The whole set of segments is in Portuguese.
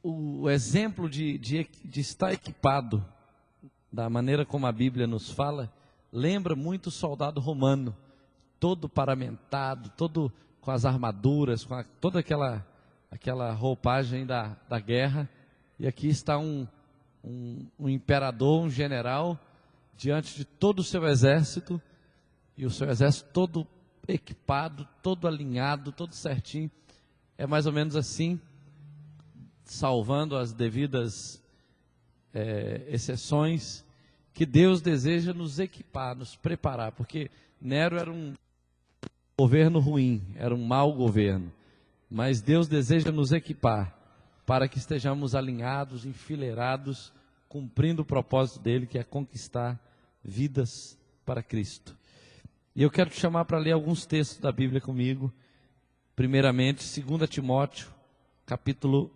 o exemplo de estar equipado, da maneira como a Bíblia nos fala, lembra muito o soldado romano, todo paramentado, todo com as armaduras, com toda aquela roupagem da guerra. E aqui está um imperador, um general, diante de todo o seu exército, e o seu exército todo equipado, todo alinhado, todo certinho. É mais ou menos assim, salvando as devidas exceções, que Deus deseja nos equipar, nos preparar, porque Nero era um governo ruim, era um mau governo, mas Deus deseja nos equipar, para que estejamos alinhados, enfileirados, cumprindo o propósito dele, que é conquistar vidas para Cristo. E eu quero te chamar para ler alguns textos da Bíblia comigo. Primeiramente, 2 Timóteo, capítulo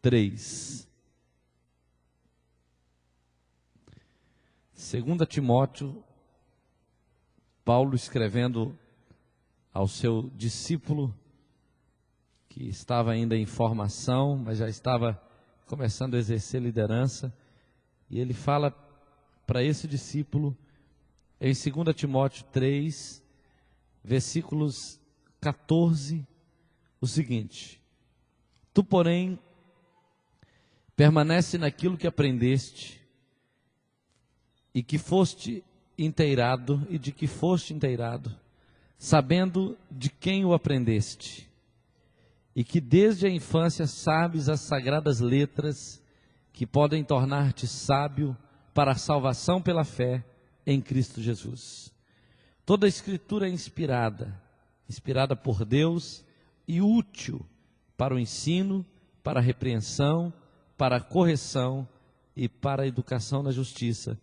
3. 2 Timóteo, Paulo escrevendo ao seu discípulo, que estava ainda em formação, mas já estava começando a exercer liderança, e ele fala para esse discípulo, em 2 Timóteo 3, versículos 14, o seguinte: Tu, porém, permanece naquilo que aprendeste, e que foste inteirado, e de que foste inteirado, sabendo de quem o aprendeste, e que desde a infância sabes as sagradas letras, que podem tornar-te sábio para a salvação pela fé em Cristo Jesus. Toda a Escritura é inspirada por Deus e útil para o ensino, para a repreensão, para a correção e para a educação na justiça,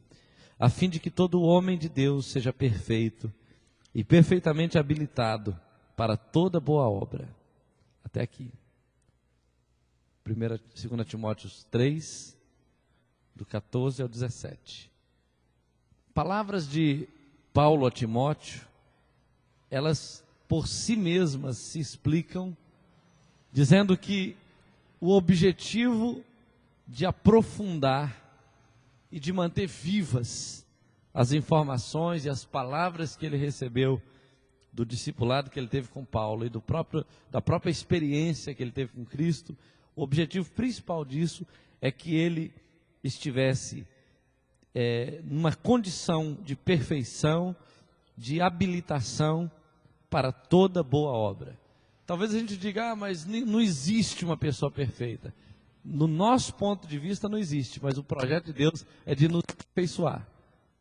a fim de que todo homem de Deus seja perfeito e perfeitamente habilitado para toda boa obra. Até aqui. 2 Timóteo 3, do 14 ao 17. Palavras de Paulo a Timóteo, elas por si mesmas se explicam, dizendo que o objetivo de aprofundar e de manter vivas as informações e as palavras que ele recebeu do discipulado que ele teve com Paulo e da própria experiência que ele teve com Cristo, o objetivo principal disso é que ele estivesse numa condição de perfeição, de habilitação para toda boa obra. Talvez a gente diga, mas não existe uma pessoa perfeita. No nosso ponto de vista não existe, mas o projeto de Deus é de nos aperfeiçoar.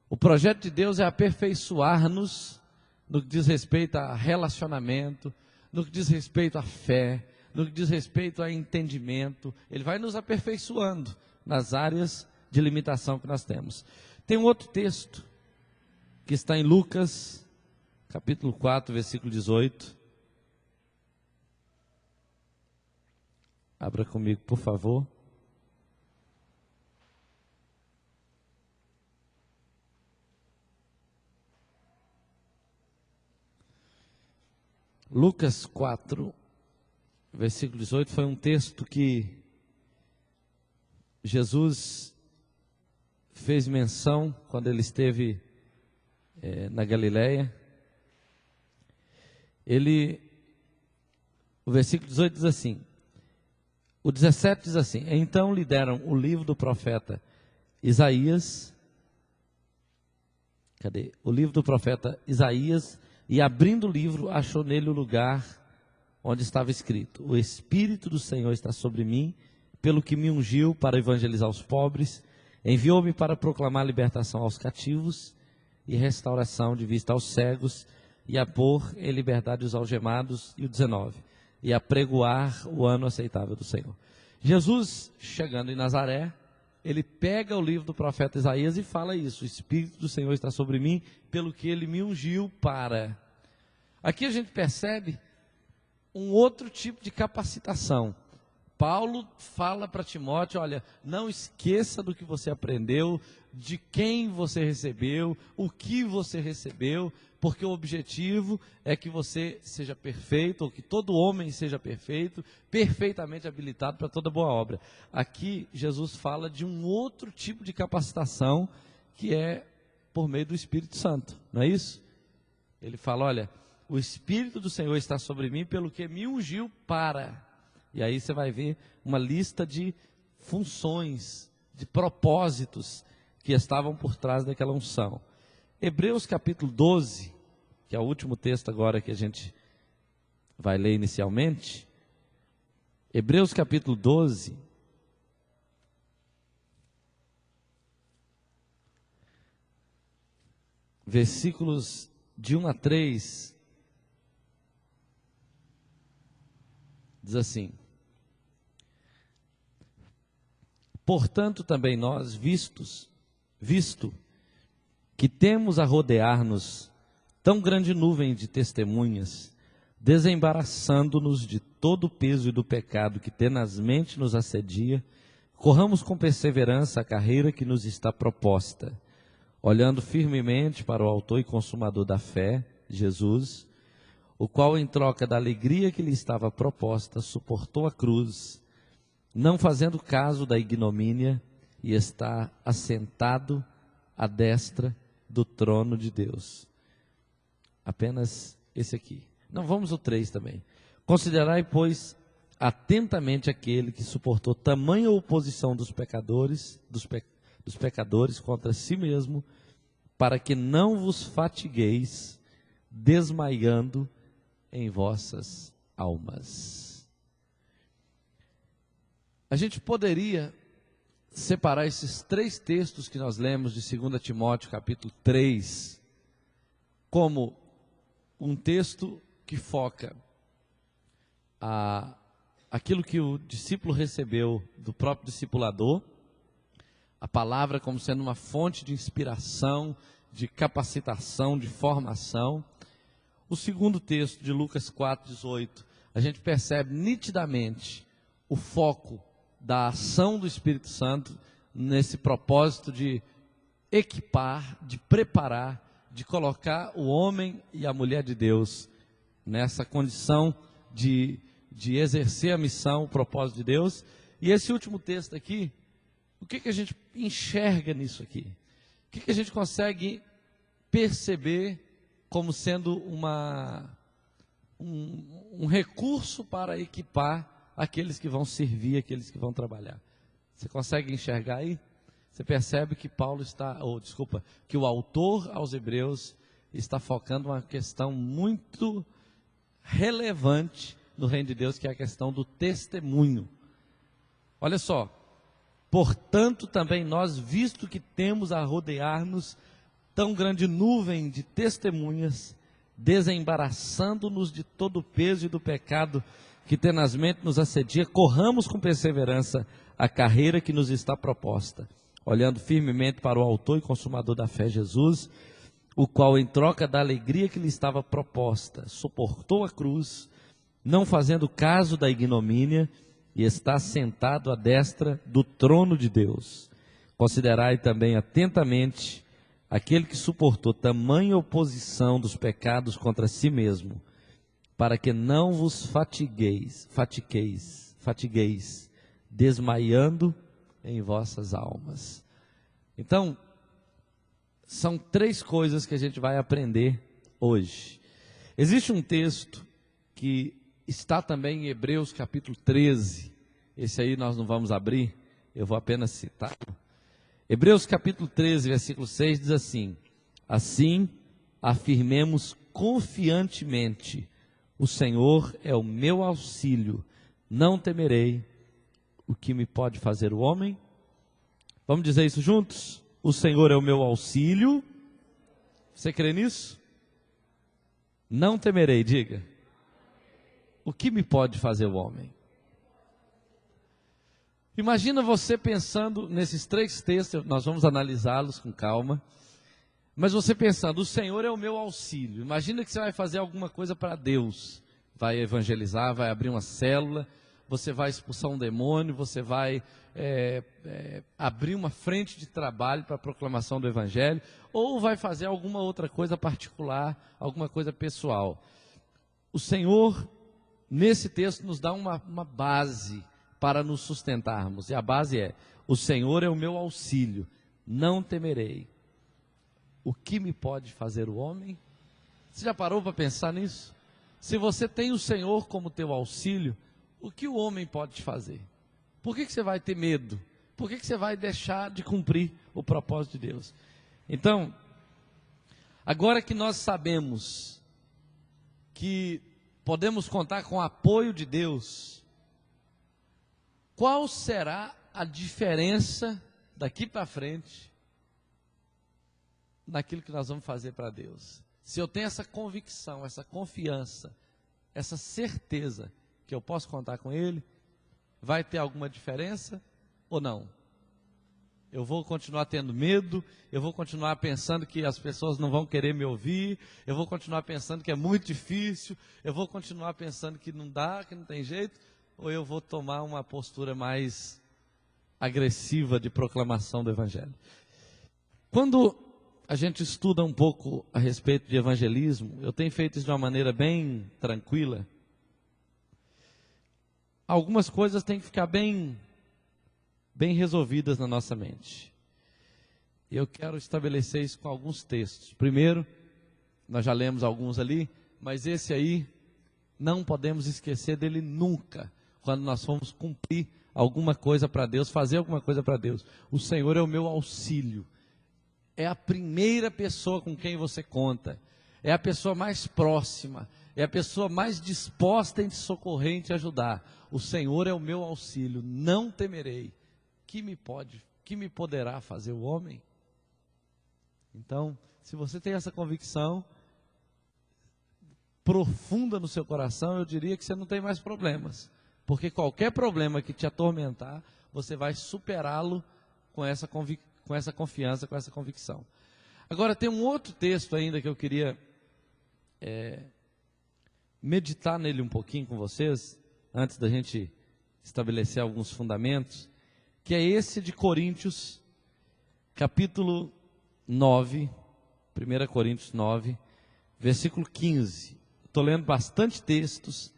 O projeto de Deus é aperfeiçoar-nos no que diz respeito a relacionamento, no que diz respeito à fé, no que diz respeito a entendimento. Ele vai nos aperfeiçoando nas áreas de limitação que nós temos. Tem um outro texto que está em Lucas, capítulo 4, versículo 18. Abra comigo, por favor. Lucas 4, versículo 18, foi um texto que Jesus fez menção quando ele esteve na Galileia. O versículo 18 diz assim, o 17 diz assim: Então lhe deram o livro do profeta Isaías, o livro do profeta Isaías, e abrindo o livro, achou nele o lugar onde estava escrito: O Espírito do Senhor está sobre mim, pelo que me ungiu para evangelizar os pobres, enviou-me para proclamar libertação aos cativos e restauração de vista aos cegos, e a pôr em liberdade os algemados, e o 19, e a pregoar o ano aceitável do Senhor. Jesus, chegando em Nazaré, ele pega o livro do profeta Isaías e fala isso: o Espírito do Senhor está sobre mim, pelo que ele me ungiu para... Aqui a gente percebe um outro tipo de capacitação. Paulo fala para Timóteo, olha, não esqueça do que você aprendeu, de quem você recebeu, o que você recebeu, porque o objetivo é que você seja perfeito, ou que todo homem seja perfeito, perfeitamente habilitado para toda boa obra. Aqui, Jesus fala de um outro tipo de capacitação, que é por meio do Espírito Santo, não é isso? Ele fala, olha, o Espírito do Senhor está sobre mim, pelo que me ungiu para... E aí você vai ver uma lista de funções, de propósitos que estavam por trás daquela unção. Hebreus capítulo 12, que é o último texto agora que a gente vai ler inicialmente. Hebreus capítulo 12, versículos de 1 a 3, diz assim: portanto também nós, visto que temos a rodear-nos tão grande nuvem de testemunhas, desembaraçando-nos de todo o peso e do pecado que tenazmente nos assedia, corramos com perseverança a carreira que nos está proposta, olhando firmemente para o autor e consumador da fé, Jesus, o qual, em troca da alegria que lhe estava proposta, suportou a cruz, não fazendo caso da ignomínia, e está assentado à destra do trono de Deus. Apenas esse aqui. Não, vamos ao 3 também. Considerai, pois, atentamente aquele que suportou tamanha oposição dos pecadores contra si mesmo, para que não vos fatigueis, desmaiando em vossas almas. A gente poderia separar esses 3 textos que nós lemos de 2 Timóteo capítulo 3, como um texto que foca aquilo que o discípulo recebeu do próprio discipulador, a palavra como sendo uma fonte de inspiração, de capacitação, de formação. O segundo texto de Lucas 4:18, a gente percebe nitidamente o foco da ação do Espírito Santo nesse propósito de equipar, de preparar, de colocar o homem e a mulher de Deus nessa condição de exercer a missão, o propósito de Deus. E esse último texto aqui, o que a gente enxerga nisso aqui? O que a gente consegue perceber como sendo um recurso para equipar aqueles que vão servir, aqueles que vão trabalhar? Você consegue enxergar aí? Você percebe que que o autor aos Hebreus está focando uma questão muito relevante no reino de Deus, que é a questão do testemunho. Olha só, portanto também nós, visto que temos a rodear-nos tão grande nuvem de testemunhas, desembaraçando-nos de todo o peso e do pecado que tenazmente nos assedia, corramos com perseverança a carreira que nos está proposta, olhando firmemente para o autor e consumador da fé, Jesus, o qual, em troca da alegria que lhe estava proposta, suportou a cruz, não fazendo caso da ignomínia, e está sentado à destra do trono de Deus. Considerai também atentamente aquele que suportou tamanha oposição dos pecados contra si mesmo, para que não vos fatigueis, desmaiando em vossas almas. Então, são 3 coisas que a gente vai aprender hoje. Existe um texto que está também em Hebreus capítulo 13, esse aí nós não vamos abrir, eu vou apenas citar. Hebreus capítulo 13, versículo 6 diz assim: assim afirmemos confiantemente, o Senhor é o meu auxílio, não temerei o que me pode fazer o homem. Vamos dizer isso juntos? O Senhor é o meu auxílio. Você crê nisso? Não temerei, diga. O que me pode fazer o homem? Imagina você pensando nesses 3 textos, nós vamos analisá-los com calma, mas você pensando, o Senhor é o meu auxílio. Imagina que você vai fazer alguma coisa para Deus, vai evangelizar, vai abrir uma célula, você vai expulsar um demônio, você vai abrir uma frente de trabalho para a proclamação do Evangelho, ou vai fazer alguma outra coisa particular, alguma coisa pessoal. O Senhor, nesse texto, nos dá uma base para nos sustentarmos, e a base é: o Senhor é o meu auxílio, não temerei. O que me pode fazer o homem? Você já parou para pensar nisso? Se você tem o Senhor como teu auxílio, o que o homem pode te fazer? Por que você vai ter medo? Por que você vai deixar de cumprir o propósito de Deus? Então, agora que nós sabemos que podemos contar com o apoio de Deus, qual será a diferença daqui para frente naquilo que nós vamos fazer para Deus? Se eu tenho essa convicção, essa confiança, essa certeza que eu posso contar com Ele, vai ter alguma diferença ou não? Eu vou continuar tendo medo, eu vou continuar pensando que as pessoas não vão querer me ouvir, eu vou continuar pensando que é muito difícil, eu vou continuar pensando que não dá, que não tem jeito, ou eu vou tomar uma postura mais agressiva de proclamação do Evangelho? Quando a gente estuda um pouco a respeito de evangelismo, eu tenho feito isso de uma maneira bem tranquila. Algumas coisas têm que ficar bem resolvidas na nossa mente. Eu quero estabelecer isso com alguns textos. Primeiro, nós já lemos alguns ali, mas esse aí, não podemos esquecer dele nunca, quando nós formos cumprir alguma coisa para Deus, fazer alguma coisa para Deus. O Senhor é o meu auxílio. É a primeira pessoa com quem você conta, é a pessoa mais próxima, é a pessoa mais disposta em te socorrer, em te ajudar. O Senhor é o meu auxílio, não temerei. Que me poderá fazer o homem? Então, se você tem essa convicção profunda no seu coração, eu diria que você não tem mais problemas, porque qualquer problema que te atormentar, você vai superá-lo com essa confiança, com essa convicção. Agora, tem um outro texto ainda que eu queria meditar nele um pouquinho com vocês, antes da gente estabelecer alguns fundamentos, que é esse de Coríntios, capítulo 9, 1 Coríntios 9, versículo 15. Estou lendo bastante textos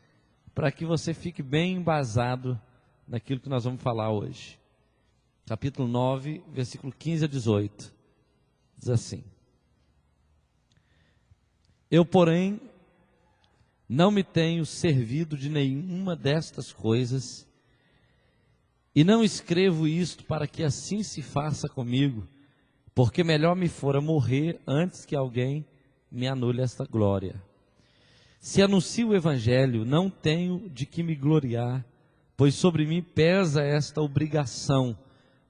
para que você fique bem embasado naquilo que nós vamos falar hoje. Capítulo 9, versículo 15 a 18, diz assim: Eu, porém, não me tenho servido de nenhuma destas coisas, e não escrevo isto para que assim se faça comigo, porque melhor me fora morrer antes que alguém me anule esta glória. Se anuncio o Evangelho, não tenho de que me gloriar, pois sobre mim pesa esta obrigação,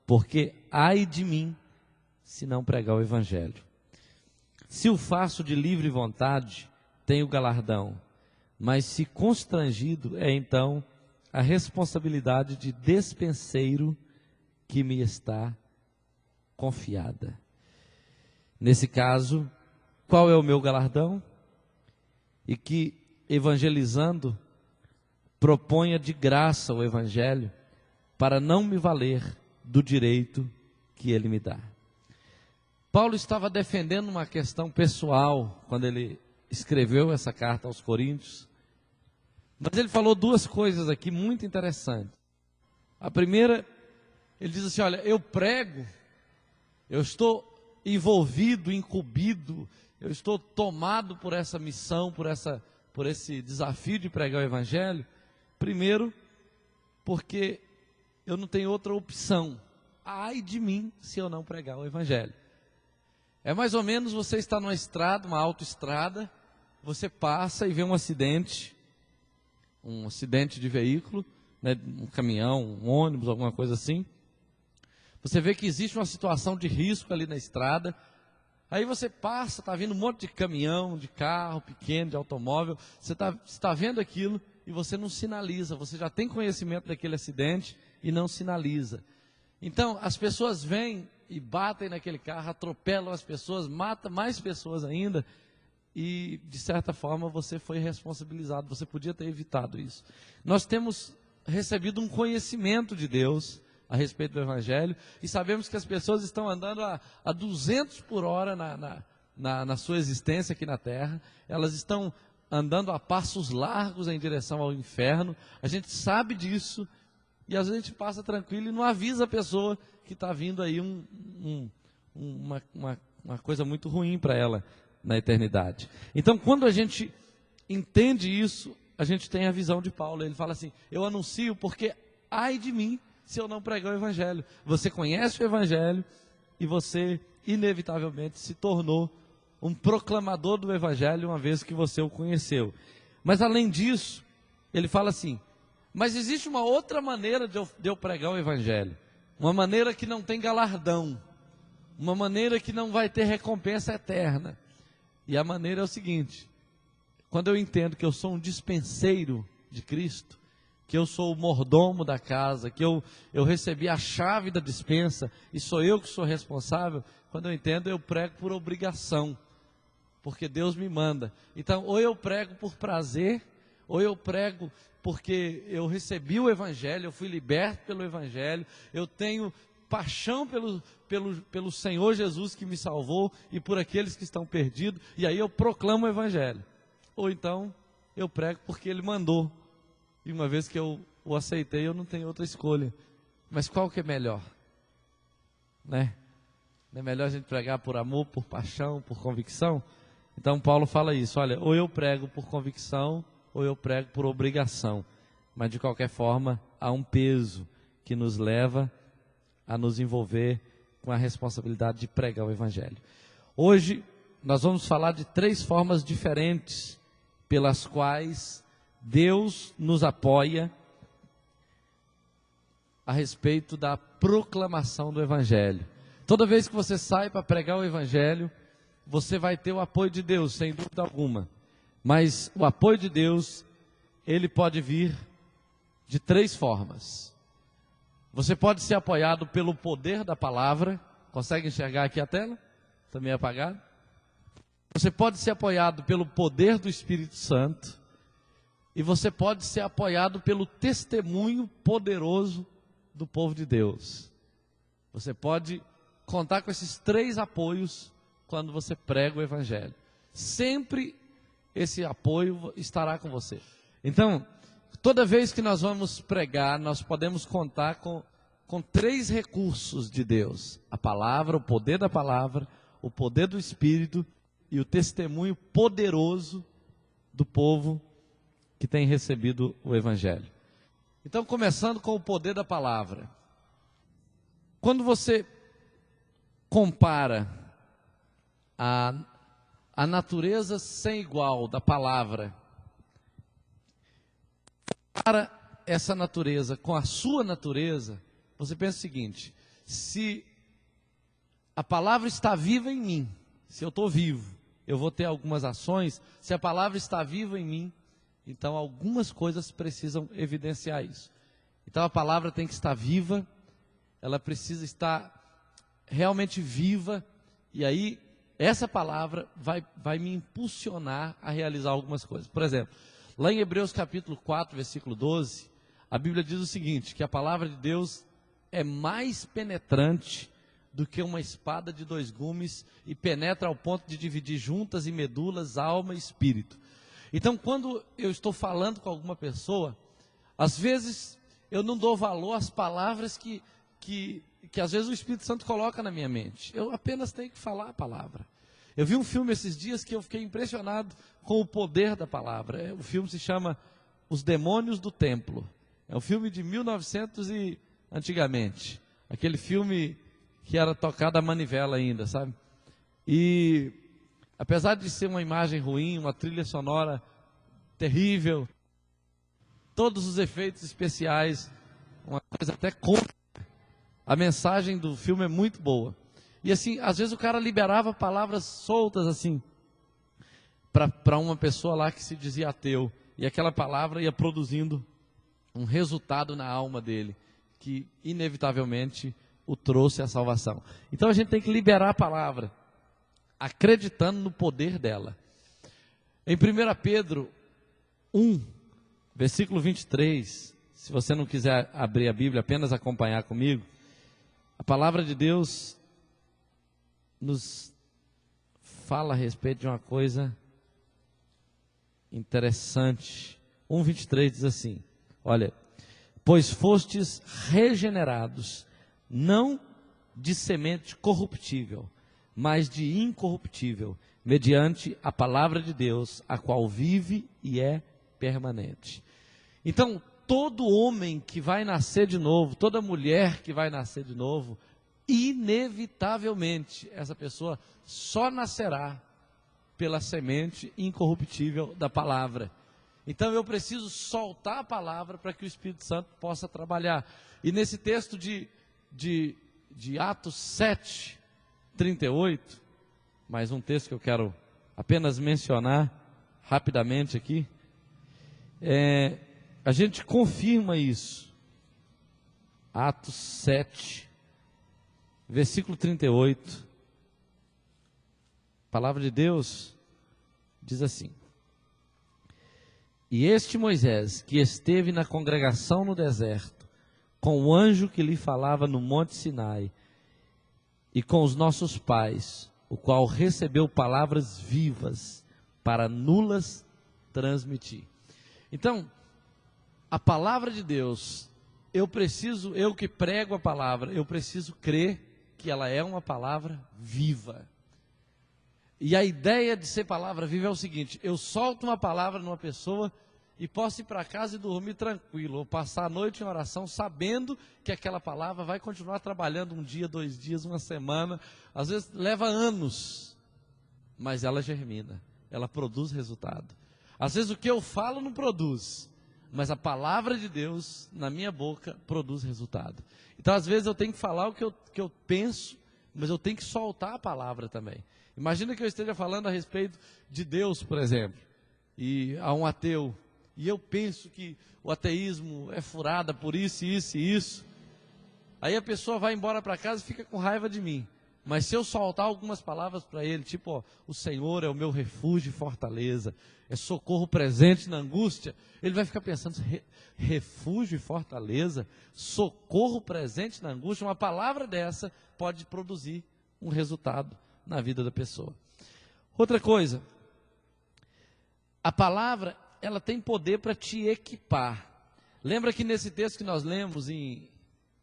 porque ai de mim se não pregar o Evangelho. Se o faço de livre vontade, tenho galardão, mas se constrangido, é então a responsabilidade de despenseiro que me está confiada. Nesse caso, qual é o meu galardão? E que, evangelizando, proponha de graça o Evangelho, para não me valer do direito que ele me dá. Paulo estava defendendo uma questão pessoal, quando ele escreveu essa carta aos Coríntios, mas ele falou duas coisas aqui muito interessantes. A primeira, ele diz assim: olha, eu prego, eu estou envolvido, incumbido, eu estou tomado por essa missão, por esse desafio de pregar o Evangelho, primeiro, porque eu não tenho outra opção. Ai de mim se eu não pregar o Evangelho. É mais ou menos você está numa estrada, uma autoestrada, você passa e vê um acidente de veículo, né, um caminhão, um ônibus, alguma coisa assim. Você vê que existe uma situação de risco ali na estrada. Aí você passa, está vindo um monte de caminhão, de carro pequeno, de automóvel. Você está vendo aquilo e você não sinaliza. Você já tem conhecimento daquele acidente e não sinaliza. Então, as pessoas vêm e batem naquele carro, atropelam as pessoas, matam mais pessoas ainda. E, de certa forma, você foi responsabilizado. Você podia ter evitado isso. Nós temos recebido um conhecimento de Deus a respeito do Evangelho, e sabemos que as pessoas estão andando a 200 por hora na sua existência aqui na Terra. Elas estão andando a passos largos em direção ao inferno. A gente sabe disso, e às vezes a gente passa tranquilo e não avisa a pessoa que está vindo aí uma coisa muito ruim para ela na eternidade. Então, quando a gente entende isso, a gente tem a visão de Paulo. Ele fala assim: eu anuncio porque ai de mim se eu não pregar o Evangelho. Você conhece o Evangelho e você inevitavelmente se tornou um proclamador do Evangelho uma vez que você o conheceu. Mas além disso, ele fala assim: mas existe uma outra maneira de eu pregar o Evangelho, uma maneira que não tem galardão, uma maneira que não vai ter recompensa eterna. E a maneira é o seguinte: quando eu entendo que eu sou um dispenseiro de Cristo, que eu sou o mordomo da casa, que eu recebi a chave da dispensa e sou eu que sou responsável, quando eu entendo, eu prego por obrigação, porque Deus me manda. Então, ou eu prego por prazer, ou eu prego porque eu recebi o Evangelho, eu fui liberto pelo Evangelho, eu tenho paixão pelo Senhor Jesus que me salvou e por aqueles que estão perdidos, e aí eu proclamo o Evangelho. Ou então, eu prego porque Ele mandou, e uma vez que eu o aceitei, eu não tenho outra escolha. Mas qual que é melhor? Né? Não é melhor a gente pregar por amor, por paixão, por convicção? Então Paulo fala isso: olha, ou eu prego por convicção, ou eu prego por obrigação. Mas de qualquer forma, há um peso que nos leva a nos envolver com a responsabilidade de pregar o Evangelho. Hoje, nós vamos falar de 3 formas diferentes pelas quais Deus nos apoia a respeito da proclamação do Evangelho. Toda vez que você sai para pregar o Evangelho, você vai ter o apoio de Deus, sem dúvida alguma. Mas o apoio de Deus, ele pode vir de 3 formas. Você pode ser apoiado pelo poder da palavra. Consegue enxergar aqui a tela? Está meio apagado? Você pode ser apoiado pelo poder do Espírito Santo. E você pode ser apoiado pelo testemunho poderoso do povo de Deus. Você pode contar com esses 3 apoios quando você prega o Evangelho. Sempre esse apoio estará com você. Então, toda vez que nós vamos pregar, nós podemos contar com 3 recursos de Deus: a palavra, o poder da palavra, o poder do Espírito e o testemunho poderoso do povo que tem recebido o Evangelho. Então, começando com o poder da palavra. Quando você compara a natureza sem igual da palavra, para essa natureza com a sua natureza, você pensa o seguinte: se a palavra está viva em mim, se eu estou vivo, eu vou ter algumas ações. Se a palavra está viva em mim, então algumas coisas precisam evidenciar isso. Então a palavra tem que estar viva, ela precisa estar realmente viva, e aí essa palavra vai me impulsionar a realizar algumas coisas. Por exemplo, lá em Hebreus capítulo 4, versículo 12, a Bíblia diz o seguinte: que a palavra de Deus é mais penetrante do que uma espada de 2 gumes e penetra ao ponto de dividir juntas e medulas, alma e espírito. Então, quando eu estou falando com alguma pessoa, às vezes eu não dou valor às palavras que às vezes o Espírito Santo coloca na minha mente. Eu apenas tenho que falar a palavra. Eu vi um filme esses dias que eu fiquei impressionado com o poder da palavra. O filme se chama Os Demônios do Templo. É um filme de 1900 e antigamente. Aquele filme que era tocado a manivela ainda, sabe? E apesar de ser uma imagem ruim, uma trilha sonora terrível, todos os efeitos especiais, uma coisa até cômica, a mensagem do filme é muito boa. E assim, às vezes o cara liberava palavras soltas assim, para uma pessoa lá que se dizia ateu, e aquela palavra ia produzindo um resultado na alma dele, que inevitavelmente o trouxe à salvação. Então a gente tem que liberar a palavra, acreditando no poder dela. Em 1 Pedro 1, versículo 23, se você não quiser abrir a Bíblia, apenas acompanhar comigo, a palavra de Deus nos fala a respeito de uma coisa interessante. 1:23 diz assim, olha, pois fostes regenerados, não de semente corruptível, mas de incorruptível, mediante a palavra de Deus, a qual vive e é permanente. Então, todo homem que vai nascer de novo, toda mulher que vai nascer de novo, inevitavelmente, essa pessoa só nascerá pela semente incorruptível da palavra. Então eu preciso soltar a palavra para que o Espírito Santo possa trabalhar. E nesse texto de Atos 7:38, mais um texto que eu quero apenas mencionar rapidamente aqui, a gente confirma isso. Atos 7, versículo 38, a palavra de Deus diz assim: e este Moisés, que esteve na congregação no deserto, com o anjo que lhe falava no monte Sinai, e com os nossos pais, o qual recebeu palavras vivas para nulas transmitir. Então, a palavra de Deus, eu que prego a palavra, eu preciso crer que ela é uma palavra viva. E a ideia de ser palavra viva é o seguinte: eu solto uma palavra numa pessoa e posso ir para casa e dormir tranquilo, ou passar a noite em oração, sabendo que aquela palavra vai continuar trabalhando 1 dia, 2 dias, 1 semana, às vezes leva anos, mas ela germina, ela produz resultado. Às vezes o que eu falo não produz, mas a palavra de Deus na minha boca produz resultado. Então às vezes eu tenho que falar o que eu penso, mas eu tenho que soltar a palavra também. Imagina que eu esteja falando a respeito de Deus, por exemplo, e a um ateu, e eu penso que o ateísmo é furada por isso, isso e isso. Aí a pessoa vai embora para casa e fica com raiva de mim. Mas se eu soltar algumas palavras para ele, tipo, ó, o Senhor é o meu refúgio e fortaleza, é socorro presente na angústia, ele vai ficar pensando, refúgio e fortaleza, socorro presente na angústia, uma palavra dessa pode produzir um resultado na vida da pessoa. Outra coisa, a palavra, ela tem poder para te equipar. Lembra que nesse texto que nós lemos em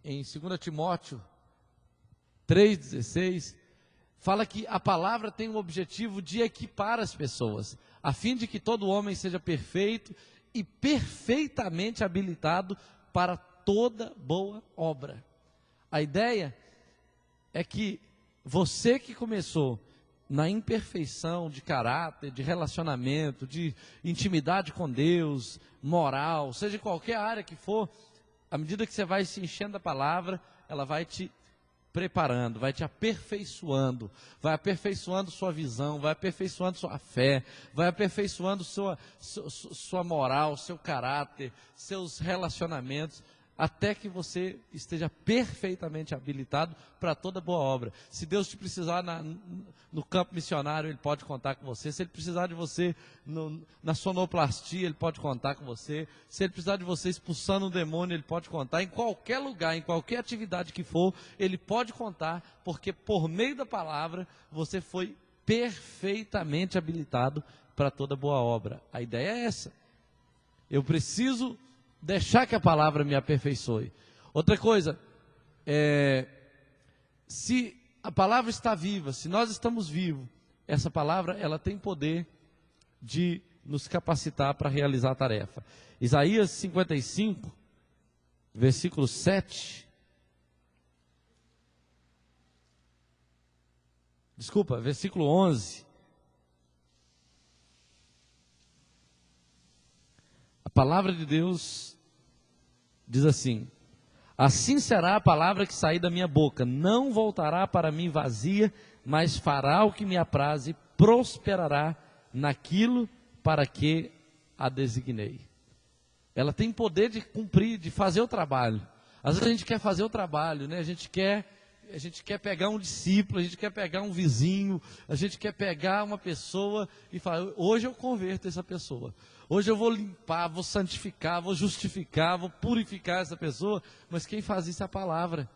2 Timóteo 3,16, fala que a palavra tem o objetivo de equipar as pessoas, a fim de que todo homem seja perfeito e perfeitamente habilitado para toda boa obra. A ideia é que você que começou na imperfeição de caráter, de relacionamento, de intimidade com Deus, moral, seja em qualquer área que for, à medida que você vai se enchendo da palavra, ela vai te preparando, vai te aperfeiçoando, vai aperfeiçoando sua visão, vai aperfeiçoando sua fé, vai aperfeiçoando sua moral, seu caráter, seus relacionamentos, até que você esteja perfeitamente habilitado para toda boa obra. Se Deus te precisar no campo missionário, Ele pode contar com você. Se Ele precisar de você na sonoplastia, Ele pode contar com você. Se Ele precisar de você expulsando um demônio, Ele pode contar. Em qualquer lugar, em qualquer atividade que for, Ele pode contar, porque por meio da palavra, você foi perfeitamente habilitado para toda boa obra. A ideia é essa. Eu preciso deixar que a palavra me aperfeiçoe. Outra coisa, se a palavra está viva, se nós estamos vivos, essa palavra ela tem poder de nos capacitar para realizar a tarefa. Isaías 55, versículo 7. Versículo 11. A palavra de Deus diz assim: assim será a palavra que sair da minha boca, não voltará para mim vazia, mas fará o que me apraz e prosperará naquilo para que a designei. Ela tem poder de cumprir, de fazer o trabalho. Às vezes a gente quer fazer o trabalho, né? A gente quer gente quer pegar um discípulo, a gente quer pegar um vizinho, a gente quer pegar uma pessoa e falar, hoje eu converto essa pessoa. Hoje eu vou limpar, vou santificar, vou justificar, vou purificar essa pessoa. Mas quem faz isso é a palavra.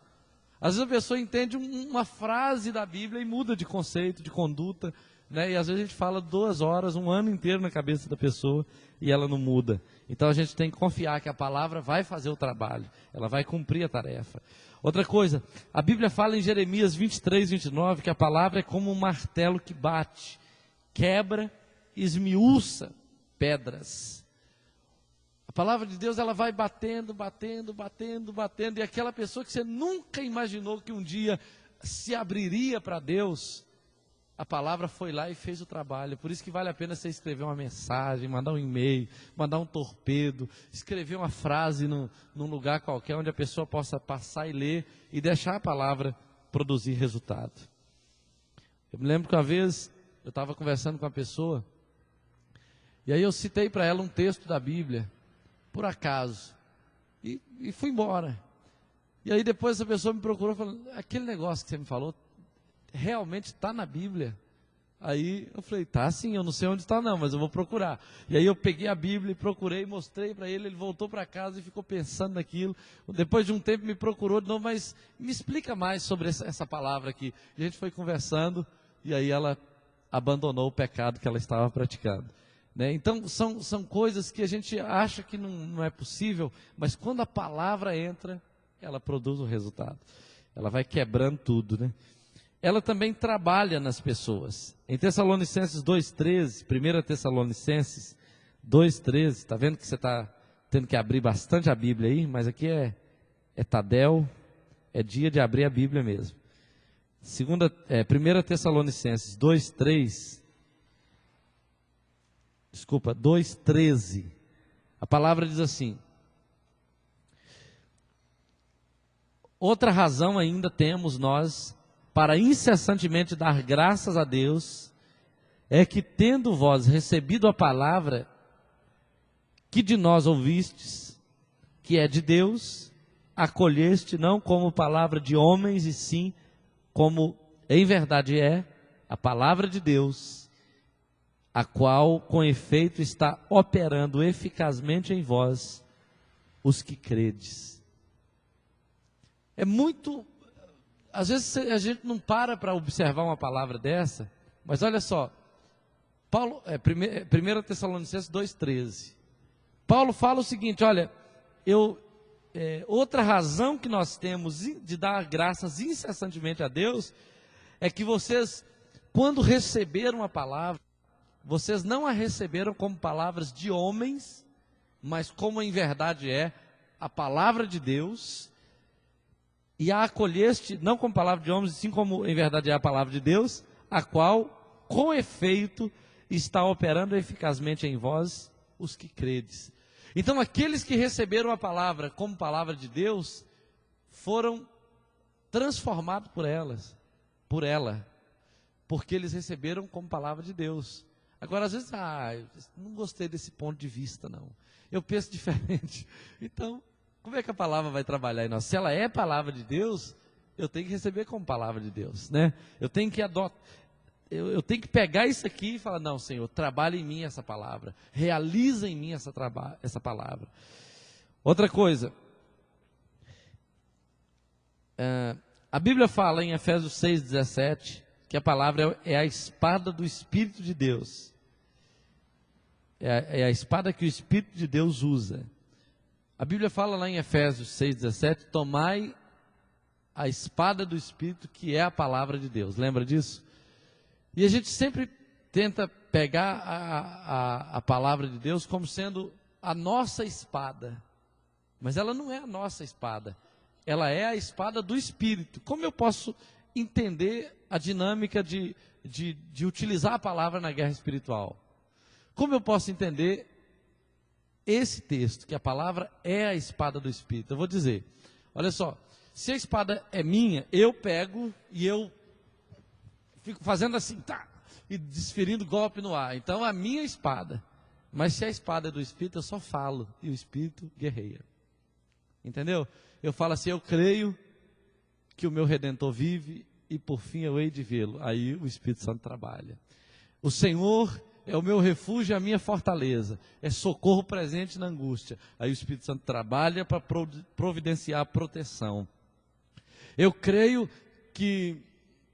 Às vezes a pessoa entende uma frase da Bíblia e muda de conceito, de conduta, né? E às vezes a gente fala 2 horas, um ano inteiro na cabeça da pessoa e ela não muda. Então a gente tem que confiar que a palavra vai fazer o trabalho, ela vai cumprir a tarefa. Outra coisa, a Bíblia fala em Jeremias 23, 29, que a palavra é como um martelo que bate, quebra, esmiuça pedras. A palavra de Deus, ela vai batendo, batendo, batendo, batendo, e aquela pessoa que você nunca imaginou que um dia se abriria para Deus, a palavra foi lá e fez o trabalho. Por isso que vale a pena você escrever uma mensagem, mandar um e-mail, mandar um torpedo, escrever uma frase num lugar qualquer, onde a pessoa possa passar e ler, e deixar a palavra produzir resultado. Eu me lembro que uma vez, eu estava conversando com uma pessoa, e aí eu citei para ela um texto da Bíblia, por acaso, e fui embora. E aí depois essa pessoa me procurou, falando, aquele negócio que você me falou, realmente está na Bíblia? Aí eu falei, tá sim, eu não sei onde está não, mas eu vou procurar. E aí eu peguei a Bíblia e procurei, mostrei para ele, ele voltou para casa e ficou pensando naquilo. Depois de um tempo me procurou de novo, mas me explica mais sobre essa palavra aqui. E a gente foi conversando, e aí ela abandonou o pecado que ela estava praticando. Né? Então são coisas que a gente acha que não é possível, mas quando a palavra entra, ela produz o resultado. Ela vai quebrando tudo, né? Ela também trabalha nas pessoas. Em Tessalonicenses 2,13, 1 Tessalonicenses 2,13, está vendo que você está tendo que abrir bastante a Bíblia aí, mas aqui é Tadel, é dia de abrir a Bíblia mesmo. 1 Tessalonicenses 2,13, a palavra diz assim: outra razão ainda temos nós para incessantemente dar graças a Deus, é que tendo vós recebido a palavra que de nós ouvistes, que é de Deus, acolheste não como palavra de homens, e sim como em verdade é a palavra de Deus, a qual com efeito está operando eficazmente em vós, os que credes. É muito, às vezes a gente não para observar uma palavra dessa, mas olha só, Paulo, 1 Tessalonicenses 2,13, Paulo fala o seguinte, olha, outra razão que nós temos de dar graças incessantemente a Deus, é que vocês, quando receberam a palavra, vocês não a receberam como palavras de homens, mas como em verdade é a palavra de Deus, e a acolheste não como palavra de homens, sim como em verdade é a palavra de Deus, a qual com efeito está operando eficazmente em vós, os que credes. Então aqueles que receberam a palavra como palavra de Deus, foram transformados por ela, porque eles receberam como palavra de Deus. Agora às vezes, eu não gostei desse ponto de vista não, eu penso diferente. Então, como é que a palavra vai trabalhar em nós? Se ela é palavra de Deus, eu tenho que receber como palavra de Deus, né? Eu tenho que eu tenho que pegar isso aqui e falar, não, Senhor, trabalha em mim essa palavra, realiza em mim essa palavra. Outra coisa, a Bíblia fala em Efésios 6,17, que a palavra é a espada do Espírito de Deus, é a espada que o Espírito de Deus usa. A Bíblia fala lá em Efésios 6,17, tomai a espada do Espírito, que é a palavra de Deus, lembra disso? E a gente sempre tenta pegar a palavra de Deus como sendo a nossa espada, mas ela não é a nossa espada, ela é a espada do Espírito. Como eu posso entender a dinâmica de utilizar a palavra na guerra espiritual? Como eu posso entender esse texto, que a palavra é a espada do Espírito? Eu vou dizer, olha só, se a espada é minha, eu pego e eu fico fazendo assim, e desferindo golpe no ar, então a minha espada. Mas se a espada é do Espírito, eu só falo, e o Espírito guerreia, entendeu? Eu falo assim, eu creio que o meu Redentor vive e por fim eu hei de vê-lo. Aí o Espírito Santo trabalha. O Senhor é o meu refúgio e a minha fortaleza, é socorro presente na angústia. Aí o Espírito Santo trabalha para providenciar a proteção. Eu creio que,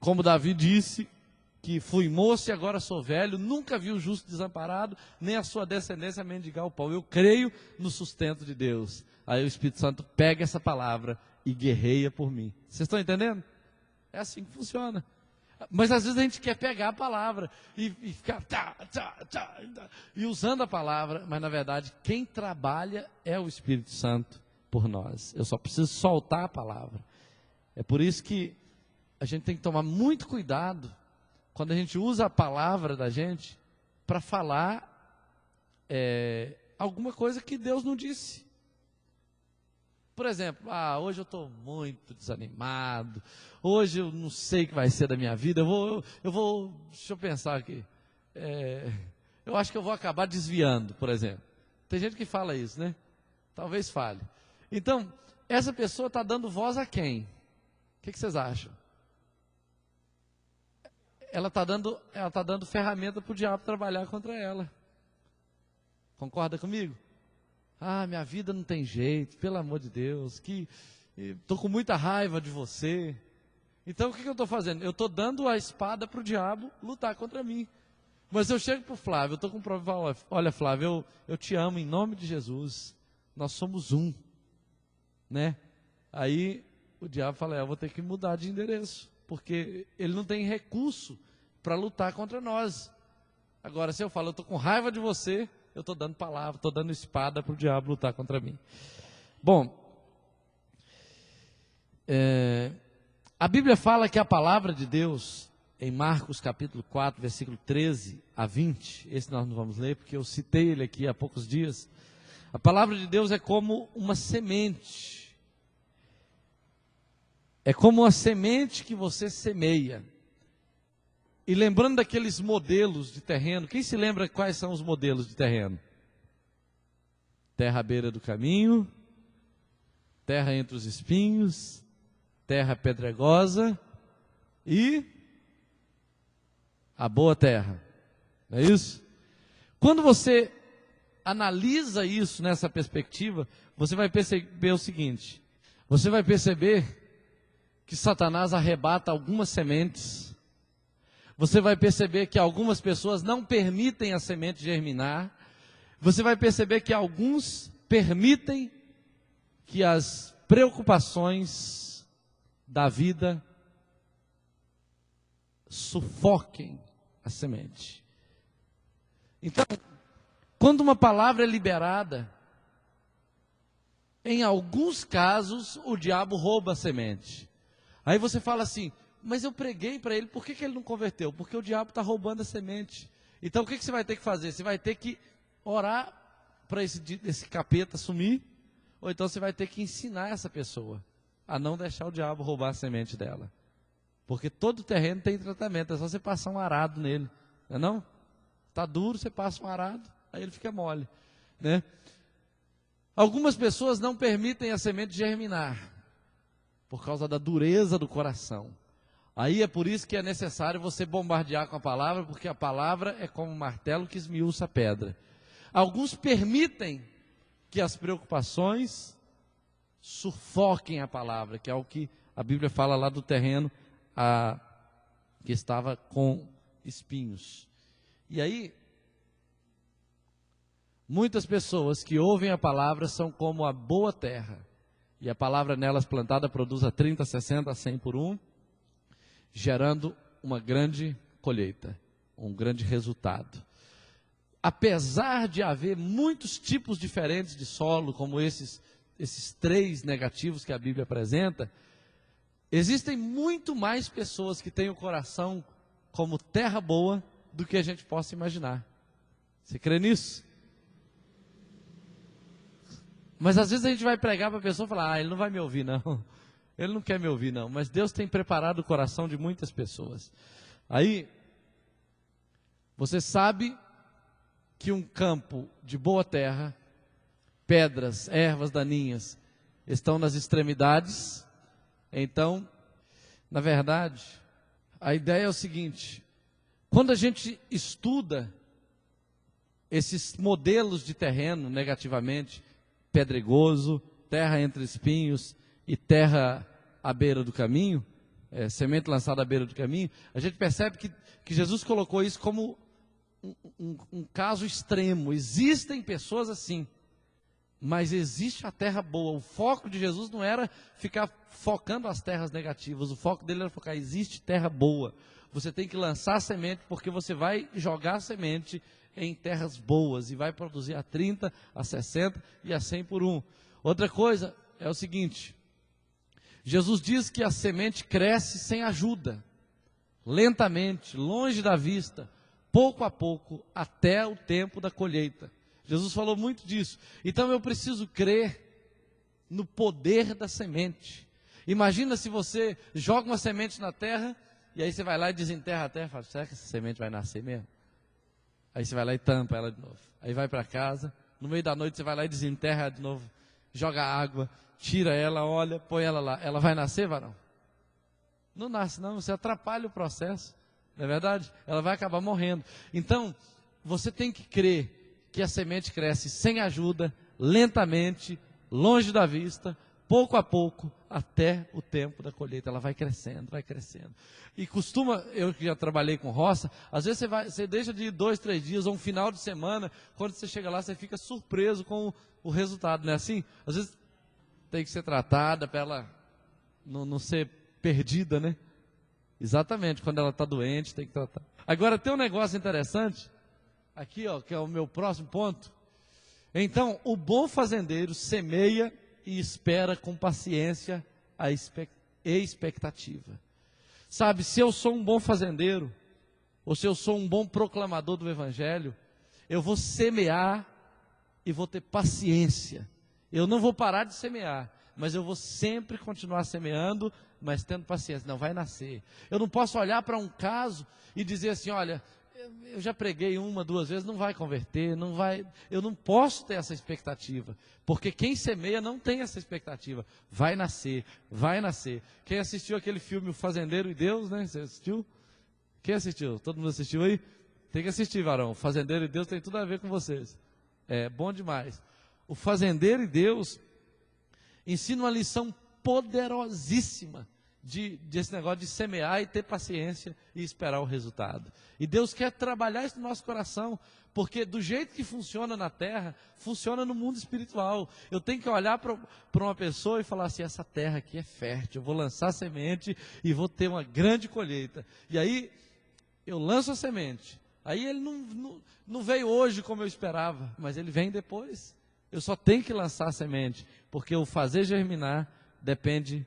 como Davi disse, que fui moço e agora sou velho, nunca vi o justo desamparado, nem a sua descendência mendigar o pão. Eu creio no sustento de Deus. Aí o Espírito Santo pega essa palavra e guerreia por mim. Vocês estão entendendo? É assim que funciona. Mas às vezes a gente quer pegar a palavra e ficar e usando a palavra, mas na verdade quem trabalha é o Espírito Santo por nós. Eu só preciso soltar a palavra. É por isso que a gente tem que tomar muito cuidado quando a gente usa a palavra da gente para falar alguma coisa que Deus não disse. Por exemplo, hoje eu estou muito desanimado, hoje eu não sei o que vai ser da minha vida, deixa eu pensar aqui, eu acho que eu vou acabar desviando, por exemplo. Tem gente que fala isso, né? Talvez fale. Então, essa pessoa está dando voz a quem? O que vocês acham? Ela está dando ferramenta para o diabo trabalhar contra ela. Concorda comigo? Minha vida não tem jeito, pelo amor de Deus, estou com muita raiva de você. Então o que eu estou fazendo? Eu estou dando a espada para o diabo lutar contra mim. Mas eu chego para o Flávio, eu estou com um problema, olha Flávio, eu te amo em nome de Jesus, nós somos um, né? Aí o diabo fala, eu vou ter que mudar de endereço, porque ele não tem recurso para lutar contra nós. Agora se eu falo, eu estou com raiva de você, eu estou dando palavra, estou dando espada para o diabo lutar contra mim. Bom, a Bíblia fala que a palavra de Deus, em Marcos capítulo 4, versículo 13 a 20, esse nós não vamos ler, porque eu citei ele aqui há poucos dias. A palavra de Deus é como uma semente. É como uma semente que você semeia. E lembrando daqueles modelos de terreno, quem se lembra quais são os modelos de terreno? Terra à beira do caminho, terra entre os espinhos, terra pedregosa e a boa terra. Não é isso? Quando você analisa isso nessa perspectiva, você vai perceber o seguinte: você vai perceber que Satanás arrebata algumas sementes. Você vai perceber que algumas pessoas não permitem a semente germinar. Você vai perceber que alguns permitem que as preocupações da vida sufoquem a semente. Então, quando uma palavra é liberada, em alguns casos o diabo rouba a semente. Aí você fala assim, mas eu preguei para ele, por que ele não converteu? Porque o diabo está roubando a semente. Então o que você vai ter que fazer? Você vai ter que orar para esse capeta sumir, ou então você vai ter que ensinar essa pessoa a não deixar o diabo roubar a semente dela. Porque todo terreno tem tratamento, é só você passar um arado nele, não é não? Está duro, você passa um arado, aí ele fica mole, né? Algumas pessoas não permitem a semente germinar, por causa da dureza do coração. Aí é por isso que é necessário você bombardear com a palavra, porque a palavra é como um martelo que esmiuça a pedra. Alguns permitem que as preocupações sufoquem a palavra, que é o que a Bíblia fala lá do terreno que estava com espinhos. E aí, muitas pessoas que ouvem a palavra são como a boa terra, e a palavra nelas plantada produz a 30, 60, 100 por 1, gerando uma grande colheita, um grande resultado. Apesar de haver muitos tipos diferentes de solo, como esses 3 negativos que a Bíblia apresenta, existem muito mais pessoas que têm o coração como terra boa do que a gente possa imaginar. Você crê nisso? Mas às vezes a gente vai pregar para a pessoa e falar, ele não vai me ouvir não. Ele não quer me ouvir não, mas Deus tem preparado o coração de muitas pessoas. Aí, você sabe que um campo de boa terra, pedras, ervas daninhas, estão nas extremidades. Então, Na verdade, a ideia é o seguinte: quando a gente estuda esses modelos de terreno negativamente, pedregoso, terra entre espinhos e terra à beira do caminho, semente lançada à beira do caminho, a gente percebe que Jesus colocou isso como um caso extremo. Existem pessoas assim, mas existe a terra boa. O foco de Jesus não era ficar focando as terras negativas, o foco dele era focar: existe terra boa. Você tem que lançar semente, porque você vai jogar semente em terras boas e vai produzir a 30, a 60 e a 100 por um. Outra coisa é o seguinte: Jesus diz que a semente cresce sem ajuda, lentamente, longe da vista, pouco a pouco, até o tempo da colheita. Jesus falou muito disso. Então eu preciso crer no poder da semente. Imagina se você joga uma semente na terra, e aí você vai lá e desenterra a terra e fala: será que essa semente vai nascer mesmo? Aí você vai lá e tampa ela de novo. Aí vai para casa, no meio da noite você vai lá e desenterra de novo, joga água, tira ela, olha, põe ela lá. Ela vai nascer, varão? Não nasce não, você atrapalha o processo, não é verdade? Ela vai acabar morrendo. Então, você tem que crer que a semente cresce sem ajuda, lentamente, longe da vista, pouco a pouco, até o tempo da colheita. Ela vai crescendo, vai crescendo. E costuma, eu que já trabalhei com roça, às vezes você deixa de 2, 3 dias, ou um final de semana, quando você chega lá, você fica surpreso com o resultado, não é assim? Às vezes tem que ser tratada para ela não ser perdida, né? Exatamente, quando ela está doente, tem que tratar. Agora, tem um negócio interessante, aqui, ó, que é o meu próximo ponto. Então, o bom fazendeiro semeia e espera com paciência e expectativa. Sabe, se eu sou um bom fazendeiro, ou se eu sou um bom proclamador do Evangelho, eu vou semear e vou ter paciência. Eu não vou parar de semear, mas eu vou sempre continuar semeando, mas tendo paciência. Não vai nascer. Eu não posso olhar para um caso e dizer assim: olha, eu já preguei 1, 2 vezes, não vai converter, não vai. Eu não posso ter essa expectativa, porque quem semeia não tem essa expectativa. Vai nascer, vai nascer. Quem assistiu aquele filme O Fazendeiro e Deus, né? Você assistiu? Quem assistiu? Todo mundo assistiu aí? Tem que assistir, varão. O Fazendeiro e Deus tem tudo a ver com vocês. É bom demais. O Fazendeiro e Deus ensina uma lição poderosíssima desse negócio de semear e ter paciência e esperar o resultado. E Deus quer trabalhar isso no nosso coração, porque do jeito que funciona na terra, funciona no mundo espiritual. Eu tenho que olhar para uma pessoa e falar assim: essa terra aqui é fértil, eu vou lançar semente e vou ter uma grande colheita. E aí, eu lanço a semente. Aí ele não veio hoje como eu esperava, mas ele vem depois. Eu só tenho que lançar a semente, porque o fazer germinar depende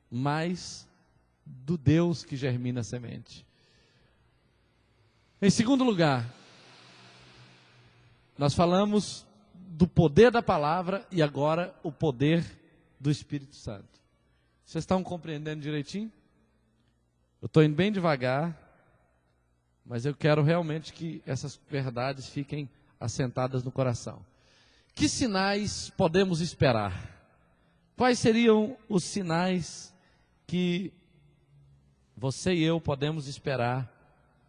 mais do Deus que germina a semente. Em segundo lugar, nós falamos do poder da palavra e agora o poder do Espírito Santo. Vocês estão compreendendo direitinho? Eu estou indo bem devagar, mas eu quero realmente que essas verdades fiquem assentadas no coração. Que sinais podemos esperar? Quais seriam os sinais que você e eu podemos esperar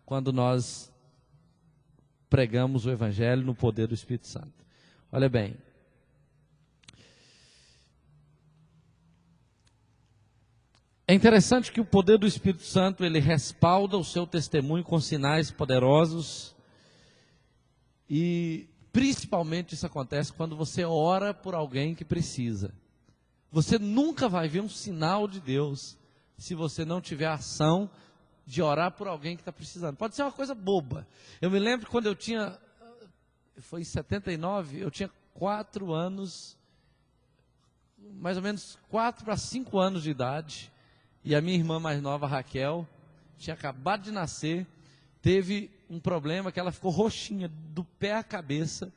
quando nós pregamos o Evangelho no poder do Espírito Santo? Olha bem, é interessante que o poder do Espírito Santo, ele respalda o seu testemunho com sinais poderosos, e principalmente isso acontece quando você ora por alguém que precisa. Você nunca vai ver um sinal de Deus se você não tiver a ação de orar por alguém que está precisando. Pode ser uma coisa boba. Eu me lembro quando eu tinha, foi em 79, eu tinha 4 anos, mais ou menos 4 para 5 anos de idade, e a minha irmã mais nova, Raquel, tinha acabado de nascer, teve um problema que ela ficou roxinha do pé à cabeça,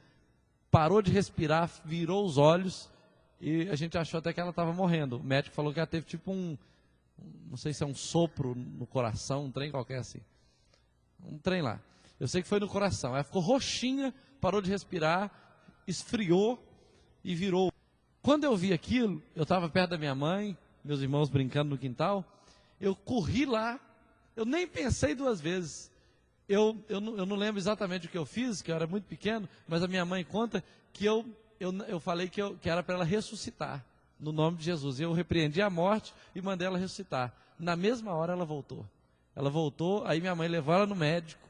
parou de respirar, virou os olhos, e a gente achou até que ela estava morrendo. O médico falou que ela teve tipo não sei se é um sopro no coração, um trem qualquer assim. Um trem lá. Eu sei que foi no coração. Ela ficou roxinha, parou de respirar, esfriou e virou. Quando eu vi aquilo, eu estava perto da minha mãe, meus irmãos brincando no quintal, eu corri lá, eu nem pensei duas vezes. Eu não lembro exatamente o que eu fiz, que eu era muito pequeno, mas a minha mãe conta que eu falei que era para ela ressuscitar, no nome de Jesus. Eu repreendi a morte e mandei ela ressuscitar. Na mesma hora ela voltou. Ela voltou, aí minha mãe levou ela no médico,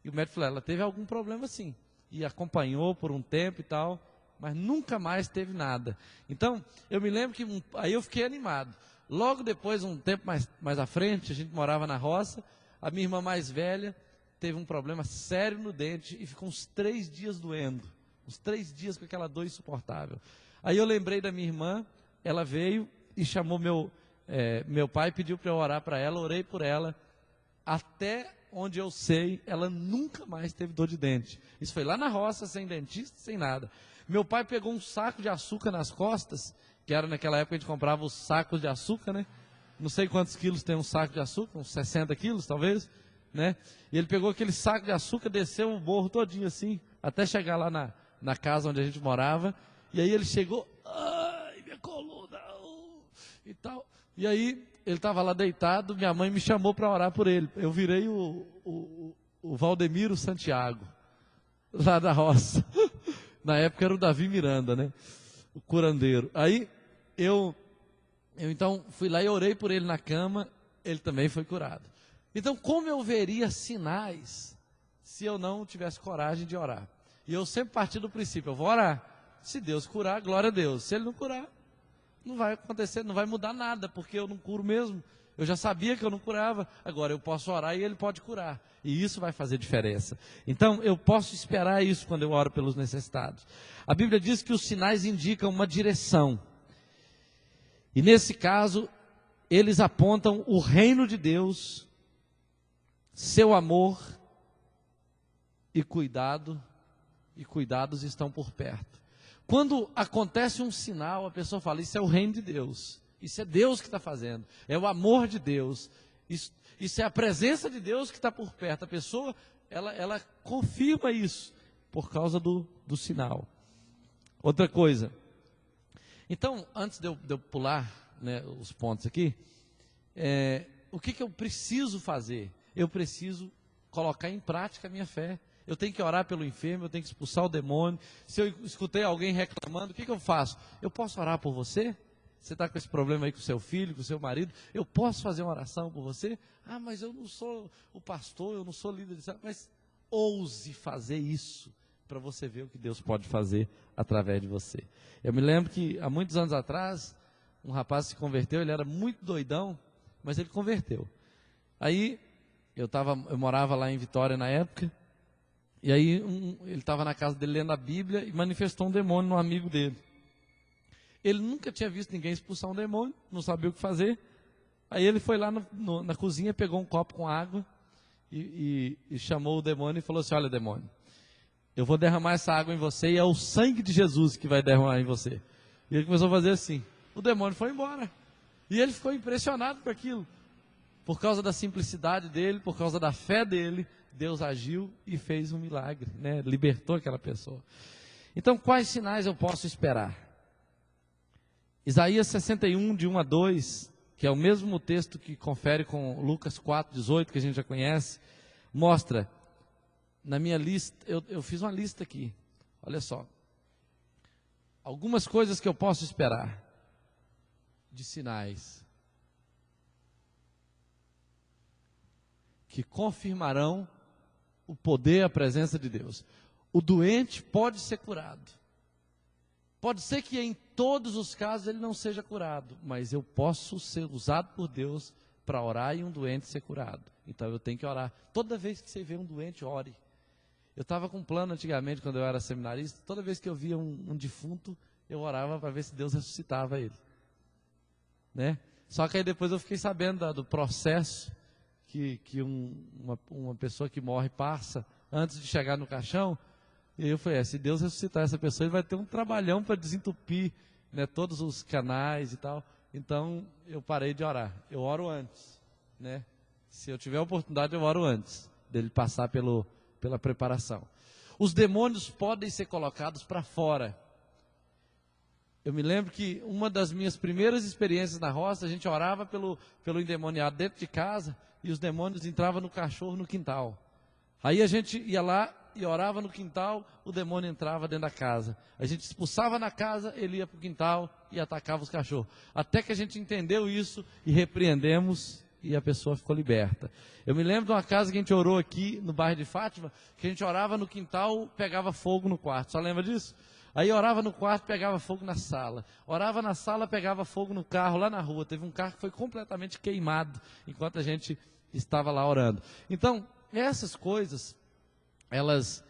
e o médico falou, ela teve algum problema sim, e acompanhou por um tempo e tal, mas nunca mais teve nada. Então, eu me lembro que, aí eu fiquei animado. Logo depois, um tempo mais à frente, a gente morava na roça, a minha irmã mais velha teve um problema sério no dente, e ficou uns 3 dias doendo, uns 3 dias com aquela dor insuportável. Aí eu lembrei da minha irmã, ela veio e chamou meu pai, pediu para eu orar para ela, orei por ela, até onde eu sei, ela nunca mais teve dor de dente. Isso foi lá na roça, sem dentista, sem nada. Meu pai pegou um saco de açúcar nas costas, que era naquela época a gente comprava os sacos de açúcar, né? Não sei quantos quilos tem um saco de açúcar, uns 60 quilos talvez, né? E ele pegou aquele saco de açúcar, desceu o morro todinho assim, até chegar lá na casa onde a gente morava, e aí ele chegou, ai, minha coluna, e tal, e aí ele estava lá deitado, minha mãe me chamou para orar por ele. Eu virei o Valdemiro Santiago, lá da roça. Na época era o Davi Miranda, né? O curandeiro. Aí eu então fui lá e orei por ele na cama, ele também foi curado. Então, como eu veria sinais se eu não tivesse coragem de orar? E eu sempre parti do princípio, eu vou orar. Se Deus curar, glória a Deus. Se Ele não curar, não vai acontecer, não vai mudar nada, porque eu não curo mesmo. Eu já sabia que eu não curava, agora eu posso orar e Ele pode curar. E isso vai fazer diferença. Então, eu posso esperar isso quando eu oro pelos necessitados. A Bíblia diz que os sinais indicam uma direção. E nesse caso, eles apontam o reino de Deus, seu amor e cuidados estão por perto. Quando acontece um sinal, a pessoa fala, isso é o reino de Deus, isso é Deus que está fazendo, é o amor de Deus, isso é a presença de Deus que está por perto. A pessoa, ela confirma isso, por causa do sinal. Outra coisa, então, antes de eu pular, né, os pontos aqui, o que eu preciso fazer? Eu preciso colocar em prática a minha fé. Eu tenho que orar pelo enfermo, eu tenho que expulsar o demônio. Se eu escutei alguém reclamando, o que eu faço? Eu posso orar por você? Você está com esse problema aí com o seu filho, com o seu marido? Eu posso fazer uma oração por você? Ah, mas eu não sou o pastor, eu não sou líder de... Mas ouse fazer isso, para você ver o que Deus pode fazer através de você. Eu me lembro que há muitos anos atrás, um rapaz se converteu, ele era muito doidão, mas ele converteu. Aí, eu morava lá em Vitória na época, e aí ele estava na casa dele lendo a Bíblia e manifestou um demônio no amigo dele. Ele nunca tinha visto ninguém expulsar um demônio, não sabia o que fazer. Aí ele foi lá na cozinha, pegou um copo com água e chamou o demônio e falou assim, olha demônio, eu vou derramar essa água em você e é o sangue de Jesus que vai derramar em você. E ele começou a fazer assim, o demônio foi embora. E ele ficou impressionado com aquilo. Por causa da simplicidade dele, por causa da fé dele, Deus agiu e fez um milagre, né? Libertou aquela pessoa. Então, quais sinais eu posso esperar? Isaías 61, de 1 a 2, que é o mesmo texto que confere com Lucas 4, 18, que a gente já conhece, mostra, na minha lista, eu fiz uma lista aqui, olha só, algumas coisas que eu posso esperar, de sinais, que confirmarão o poder e a presença de Deus. O doente pode ser curado. Pode ser que em todos os casos ele não seja curado, mas eu posso ser usado por Deus para orar e um doente ser curado. Então eu tenho que orar. Toda vez que você vê um doente, ore. Eu estava com um plano antigamente, quando eu era seminarista, toda vez que eu via um defunto, eu orava para ver se Deus ressuscitava ele. Né? Só que aí depois eu fiquei sabendo do processo que uma pessoa que morre passa antes de chegar no caixão. E eu falei, se Deus ressuscitar essa pessoa, ele vai ter um trabalhão para desentupir, né, todos os canais e tal. Então eu parei de orar. Eu oro antes, né? Se eu tiver a oportunidade, eu oro antes dele passar pela preparação. Os demônios podem ser colocados para fora. Eu me lembro que uma das minhas primeiras experiências na roça, a gente orava pelo endemoniado dentro de casa, e os demônios entravam no cachorro no quintal. Aí a gente ia lá e orava no quintal, o demônio entrava dentro da casa. A gente expulsava na casa, ele ia para o quintal e atacava os cachorros. Até que a gente entendeu isso e repreendemos e a pessoa ficou liberta. Eu me lembro de uma casa que a gente orou aqui no bairro de Fátima, que a gente orava no quintal, pegava fogo no quarto. Só lembra disso? Aí orava no quarto, pegava fogo na sala. Orava na sala, pegava fogo no carro lá na rua. Teve um carro que foi completamente queimado enquanto a gente estava lá orando. Então, essas coisas, elas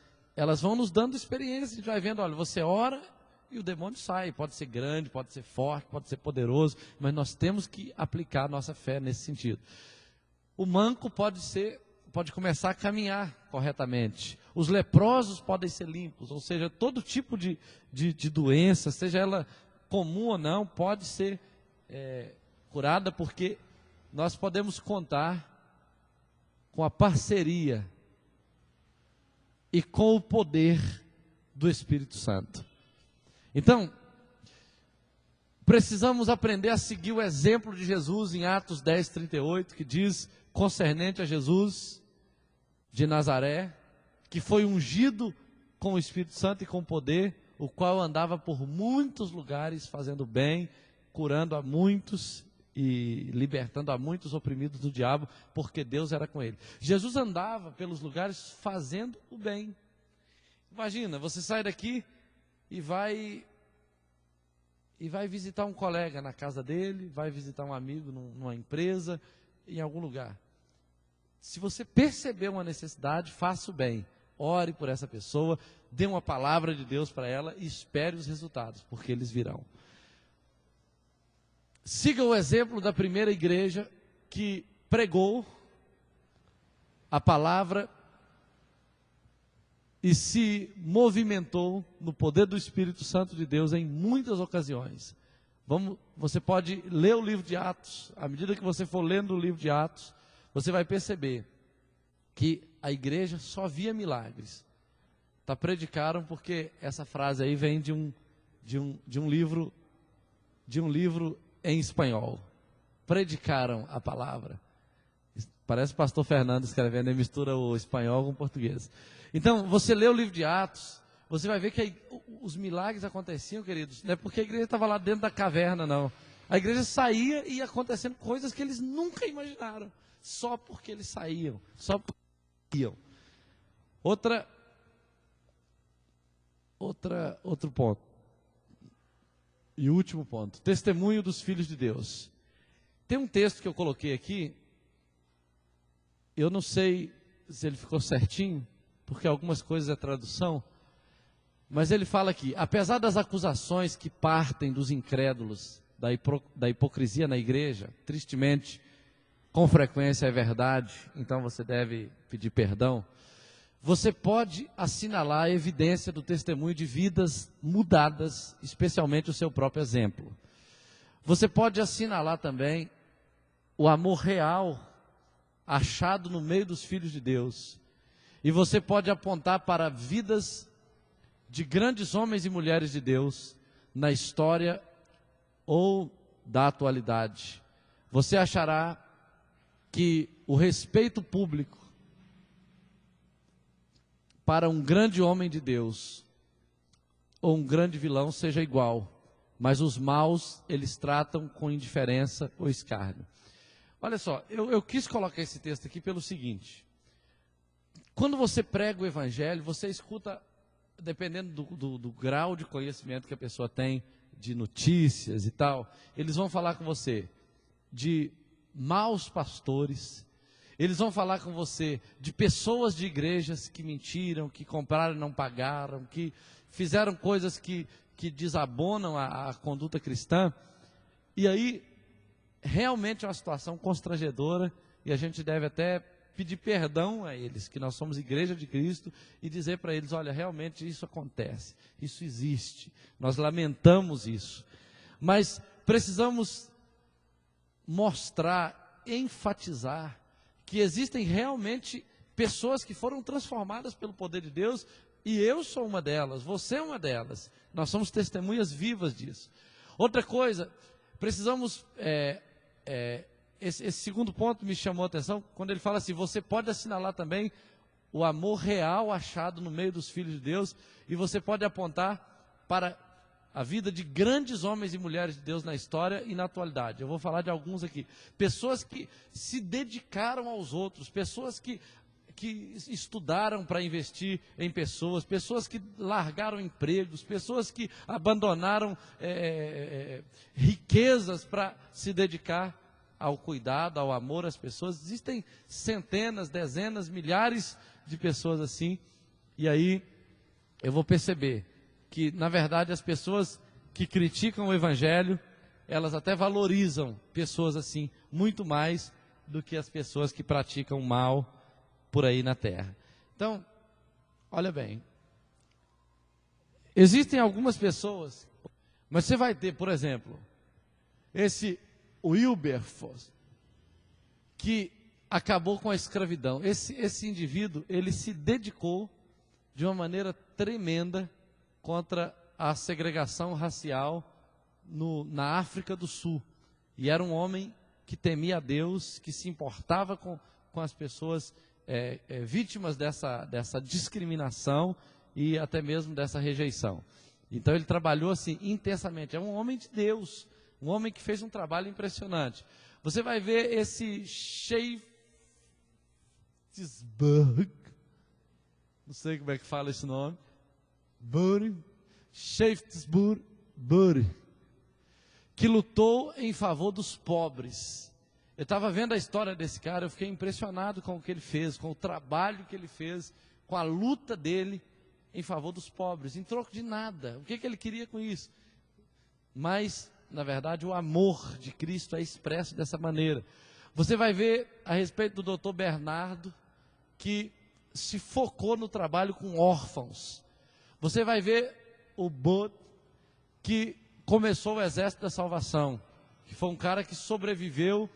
vão nos dando experiência. A gente vai vendo, olha, você ora e o demônio sai. Pode ser grande, pode ser forte, pode ser poderoso, mas nós temos que aplicar a nossa fé nesse sentido. O manco pode começar a caminhar corretamente. Os leprosos podem ser limpos, ou seja, todo tipo de doença, seja ela comum ou não, pode ser curada, porque nós podemos contar com a parceria e com o poder do Espírito Santo. Então, precisamos aprender a seguir o exemplo de Jesus em Atos 10, 38, que diz, concernente a Jesus de Nazaré, que foi ungido com o Espírito Santo e com poder, o qual andava por muitos lugares fazendo bem, curando a muitos e libertando a muitos oprimidos do diabo, porque Deus era com ele. Jesus andava pelos lugares fazendo o bem. Imagina, você sai daqui e vai visitar um colega na casa dele, vai visitar um amigo numa empresa, em algum lugar. Se você perceber uma necessidade, faça o bem. Ore por essa pessoa, dê uma palavra de Deus para ela e espere os resultados, porque eles virão. Siga o exemplo da primeira igreja que pregou a palavra e se movimentou no poder do Espírito Santo de Deus em muitas ocasiões. Você pode ler o livro de Atos. À medida que você for lendo o livro de Atos, você vai perceber que a igreja só via milagres. Predicaram, porque essa frase aí vem de um livro em espanhol. Predicaram a palavra. Parece o pastor Fernando escrevendo, ele mistura o espanhol com o português. Então, você lê o livro de Atos, você vai ver que os milagres aconteciam, queridos, não é porque a igreja estava lá dentro da caverna, não. A igreja saía e ia acontecendo coisas que eles nunca imaginaram, só porque eles saíam, só porque iam. Outro ponto. E último ponto, testemunho dos filhos de Deus. Tem um texto que eu coloquei aqui, eu não sei se ele ficou certinho, porque algumas coisas é tradução, mas ele fala aqui, apesar das acusações que partem dos incrédulos, da hipocrisia na igreja, tristemente, com frequência é verdade, então você deve pedir perdão, você pode assinalar a evidência do testemunho de vidas mudadas, especialmente o seu próprio exemplo. Você pode assinalar também o amor real achado no meio dos filhos de Deus. E você pode apontar para vidas de grandes homens e mulheres de Deus na história ou da atualidade. Você achará que o respeito público para um grande homem de Deus ou um grande vilão seja igual, mas os maus eles tratam com indiferença ou escárnio. Olha só, eu quis colocar esse texto aqui pelo seguinte: quando você prega o evangelho, você escuta, dependendo do grau de conhecimento que a pessoa tem, de notícias e tal, eles vão falar com você de maus pastores, eles vão falar com você de pessoas de igrejas que mentiram, que compraram e não pagaram, que fizeram coisas que desabonam a conduta cristã. E aí, realmente é uma situação constrangedora, e a gente deve até pedir perdão a eles, que nós somos igreja de Cristo, e dizer para eles, olha, realmente isso acontece, isso existe, nós lamentamos isso, mas precisamos mostrar, enfatizar, que existem realmente pessoas que foram transformadas pelo poder de Deus, E eu sou uma delas, você é uma delas. Nós somos testemunhas vivas disso. Outra coisa, precisamos... Esse segundo ponto me chamou a atenção, quando ele fala assim, você pode assinalar também o amor real achado no meio dos filhos de Deus, e você pode apontar para a vida de grandes homens e mulheres de Deus na história e na atualidade. Eu vou falar de alguns aqui. Pessoas que se dedicaram aos outros, pessoas que estudaram para investir em pessoas, pessoas que largaram empregos, pessoas que abandonaram riquezas para se dedicar ao cuidado, ao amor às pessoas. Existem centenas, dezenas, milhares de pessoas assim, e aí eu vou perceber que, na verdade, as pessoas que criticam o Evangelho, elas até valorizam pessoas assim, muito mais do que as pessoas que praticam o mal por aí na terra. Então, olha bem, existem algumas pessoas, mas você vai ter, por exemplo, esse Wilberforce, que acabou com a escravidão. Esse indivíduo, ele se dedicou de uma maneira tremenda contra a segregação racial na África do Sul. E era um homem que temia a Deus, que se importava com as pessoas vítimas dessa discriminação e até mesmo dessa rejeição. Então ele trabalhou assim intensamente. É um homem de Deus, um homem que fez um trabalho impressionante. Você vai ver esse Shaftesbury, não sei como é que fala esse nome, Shaftesbury, que lutou em favor dos pobres. Eu estava vendo a história desse cara, eu fiquei impressionado com o que ele fez, com o trabalho que ele fez, com a luta dele em favor dos pobres, em troco de nada. O que ele queria com isso? Mas, na verdade, o amor de Cristo é expresso dessa maneira. Você vai ver a respeito do Dr. Bernardo, que se focou no trabalho com órfãos. Você vai ver o Bud, que começou o Exército da Salvação, que foi um cara que sobreviveu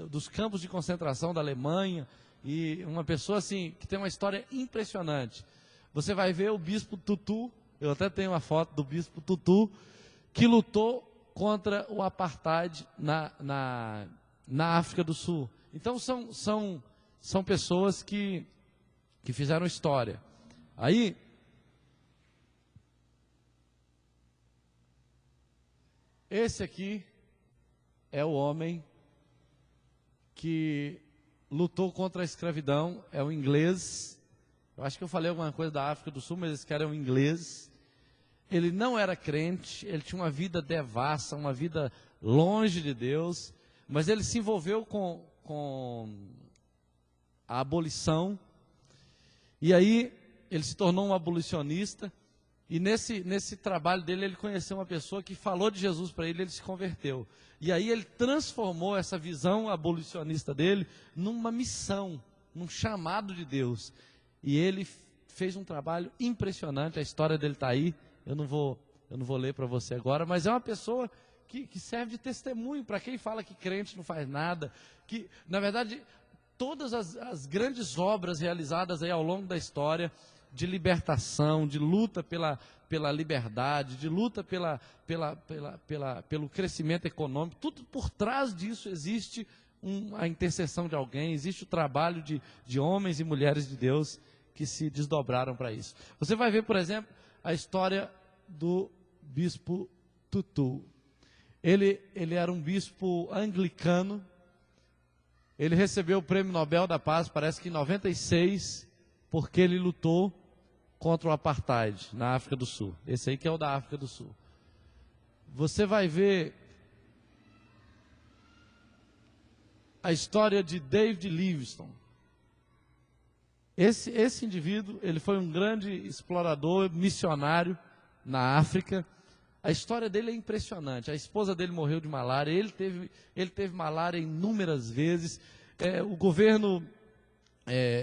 dos campos de concentração da Alemanha, e uma pessoa assim, que tem uma história impressionante. Você vai ver o Bispo Tutu, eu até tenho uma foto do Bispo Tutu, que lutou contra o apartheid na África do Sul. Então são pessoas que fizeram história. Aí, esse aqui é o homem que lutou contra a escravidão, é um inglês. Eu acho que eu falei alguma coisa da África do Sul, mas esse cara é um inglês. Ele não era crente, ele tinha uma vida devassa, uma vida longe de Deus, mas ele se envolveu com a abolição, e aí ele se tornou um abolicionista, e nesse trabalho dele ele conheceu uma pessoa que falou de Jesus para ele, ele se converteu. E aí ele transformou essa visão abolicionista dele numa missão, num chamado de Deus. E ele fez um trabalho impressionante, a história dele está aí, eu não vou ler para você agora, mas é uma pessoa que serve de testemunho para quem fala que crente não faz nada, que na verdade todas as grandes obras realizadas aí ao longo da história, de libertação, de luta pela liberdade, de luta pelo crescimento econômico, tudo por trás disso existe a intercessão de alguém, existe o trabalho de homens e mulheres de Deus que se desdobraram para isso. Você vai ver, por exemplo, a história do Bispo Tutu. Ele era um bispo anglicano, ele recebeu o Prêmio Nobel da Paz, parece que em 96, porque ele lutou contra o apartheid na África do Sul. Esse aí que é o da África do Sul. Você vai ver a história de David Livingstone. Esse indivíduo, ele foi um grande explorador, missionário na África. A história dele é impressionante. A esposa dele morreu de malária, ele teve malária inúmeras vezes. O governo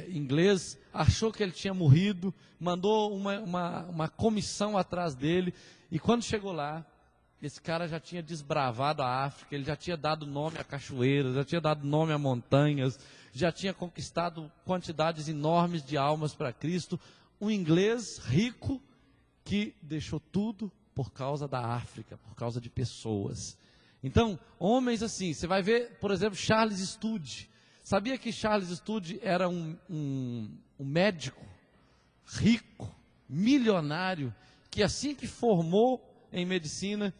inglês achou que ele tinha morrido, mandou uma comissão atrás dele, e quando chegou lá, esse cara já tinha desbravado a África, ele já tinha dado nome a cachoeiras, já tinha dado nome a montanhas, já tinha conquistado quantidades enormes de almas para Cristo. Um inglês rico que deixou tudo por causa da África, por causa de pessoas. Então, homens assim, você vai ver, por exemplo, Charles Studi. Sabia que Charles Studi era um médico rico, milionário, que assim que formou em medicina,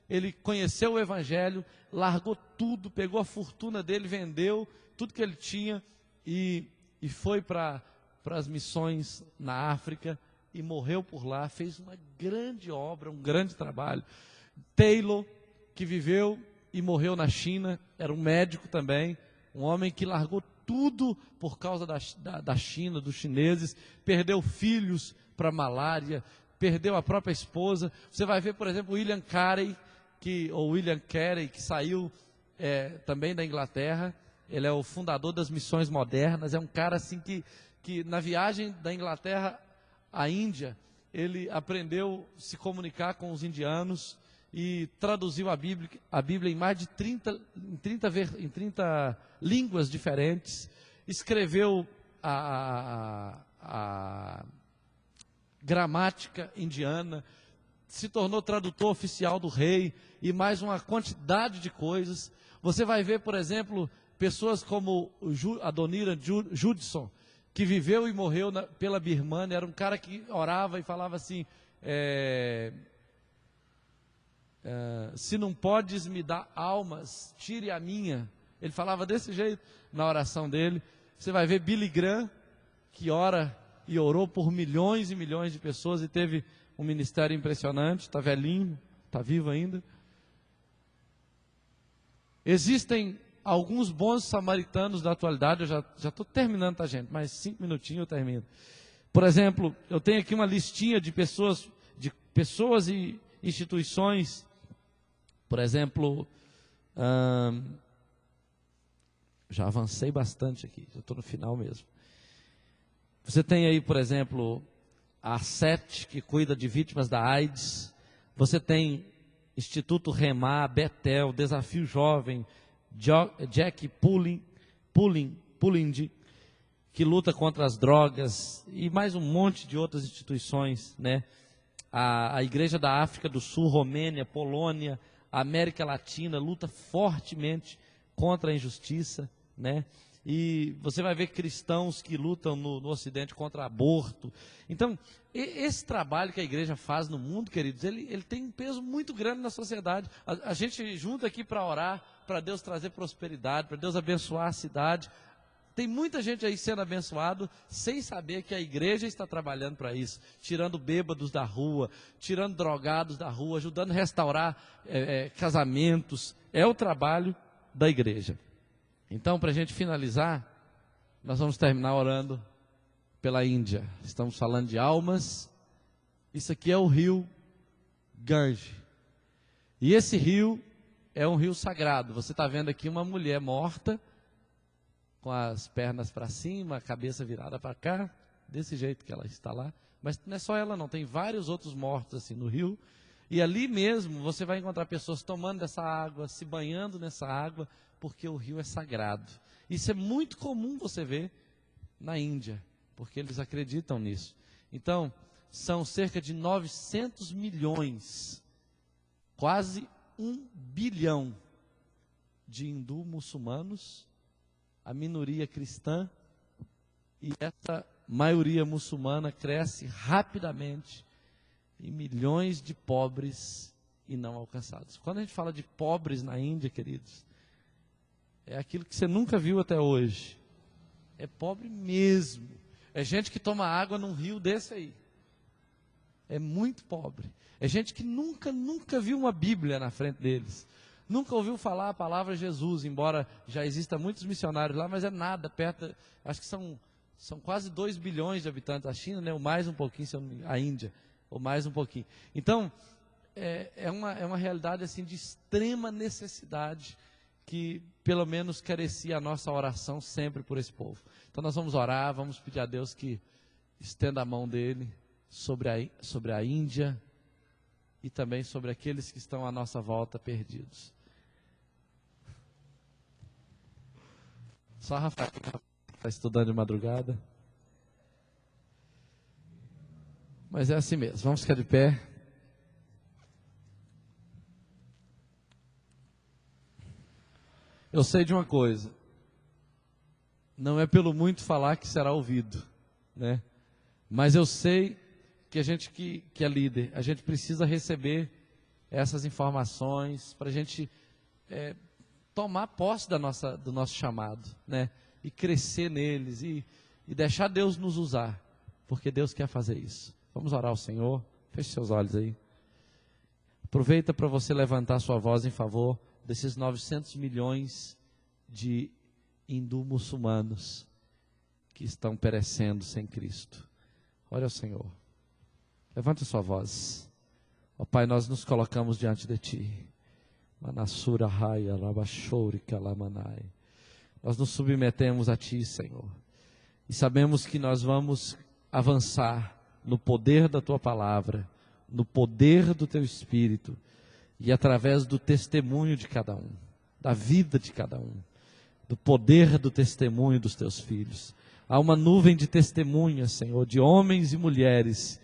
ele conheceu o Evangelho, largou tudo, pegou a fortuna dele, vendeu tudo que ele tinha e foi para as missões na África e morreu por lá, fez uma grande obra, um grande trabalho. Taylor, que viveu e morreu na China, era um médico também, um homem que largou tudo por causa da China, dos chineses, perdeu filhos para malária, perdeu a própria esposa. Você vai ver, por exemplo, William Carey, que saiu também da Inglaterra. Ele é o fundador das missões modernas. É um cara assim que na viagem da Inglaterra à Índia, ele aprendeu a se comunicar com os indianos e traduziu a Bíblia em mais de 30 línguas diferentes. Escreveu a gramática indiana, se tornou tradutor oficial do rei e mais uma quantidade de coisas. Você vai ver, por exemplo, pessoas como Adoniram Judson, que viveu e morreu pela Birmânia. Era um cara que orava e falava assim, se não podes me dar almas, tire a minha. Ele falava desse jeito na oração dele. Você vai ver Billy Graham, que ora e orou por milhões e milhões de pessoas e teve um ministério impressionante, está velhinho, está vivo ainda. Existem alguns bons samaritanos da atualidade, eu já estou terminando, tá, gente? Mais 5 minutinhos eu termino. Por exemplo, eu tenho aqui uma listinha de pessoas e instituições. Por exemplo, já avancei bastante aqui, já estou no final mesmo. Você tem aí, por exemplo, a SET, que cuida de vítimas da AIDS. Você tem Instituto Remar, Betel, Desafio Jovem, Jack Pulling, que luta contra as drogas, e mais um monte de outras instituições, né? A Igreja da África do Sul, Romênia, Polônia, América Latina, luta fortemente contra a injustiça, né? E você vai ver cristãos que lutam no Ocidente contra aborto. Então, esse trabalho que a igreja faz no mundo, queridos, ele tem um peso muito grande na sociedade. A gente junta aqui para orar, para Deus trazer prosperidade, para Deus abençoar a cidade. Tem muita gente aí sendo abençoado sem saber que a igreja está trabalhando para isso, tirando bêbados da rua, tirando drogados da rua, ajudando a restaurar casamentos. É o trabalho da igreja. Então, para a gente finalizar, nós vamos terminar orando pela Índia. Estamos falando de almas. Isso aqui é o rio Gange. E esse rio é um rio sagrado. Você está vendo aqui uma mulher morta, com as pernas para cima, a cabeça virada para cá, desse jeito que ela está lá. Mas não é só ela não, tem vários outros mortos assim no rio. E ali mesmo você vai encontrar pessoas tomando dessa água, se banhando nessa água, porque o rio é sagrado. Isso é muito comum você ver na Índia, porque eles acreditam nisso. Então, são cerca de 900 milhões, quase 1 bilhão de hindu-muçulmanos, a minoria cristã, e essa maioria muçulmana cresce rapidamente em milhões de pobres e não alcançados. Quando a gente fala de pobres na Índia, queridos, é aquilo que você nunca viu até hoje. É pobre mesmo. É gente que toma água num rio desse aí. É muito pobre. É gente que nunca viu uma Bíblia na frente deles. Nunca ouviu falar a palavra Jesus, embora já exista muitos missionários lá, mas é nada perto. Acho que são quase 2 bilhões de habitantes da China, né? Ou mais um pouquinho, a Índia, ou mais um pouquinho. Então, é uma realidade assim de extrema necessidade, que pelo menos carecia a nossa oração sempre por esse povo. Então nós vamos orar, vamos pedir a Deus que estenda a mão dele sobre a Índia e também sobre aqueles que estão à nossa volta perdidos. Só Rafael está estudando de madrugada. Mas é assim mesmo, vamos ficar de pé. Eu sei de uma coisa, não é pelo muito falar que será ouvido, né? Mas eu sei que a gente que é líder, a gente precisa receber essas informações para a gente tomar posse do nosso chamado, né? E crescer neles e deixar Deus nos usar, porque Deus quer fazer isso. Vamos orar ao Senhor, feche seus olhos aí. Aproveita para você levantar sua voz em favor desses 900 milhões de hindu-muçulmanos que estão perecendo sem Cristo. Olha ao Senhor, levanta sua voz. Ó Pai, nós nos colocamos diante de Ti. Manassura Raya, Labachori, Kalamanai. Nós nos submetemos a Ti, Senhor, e sabemos que nós vamos avançar no poder da Tua palavra, no poder do Teu Espírito, e através do testemunho de cada um, da vida de cada um, do poder do testemunho dos Teus filhos. Há uma nuvem de testemunhas, Senhor, de homens e mulheres,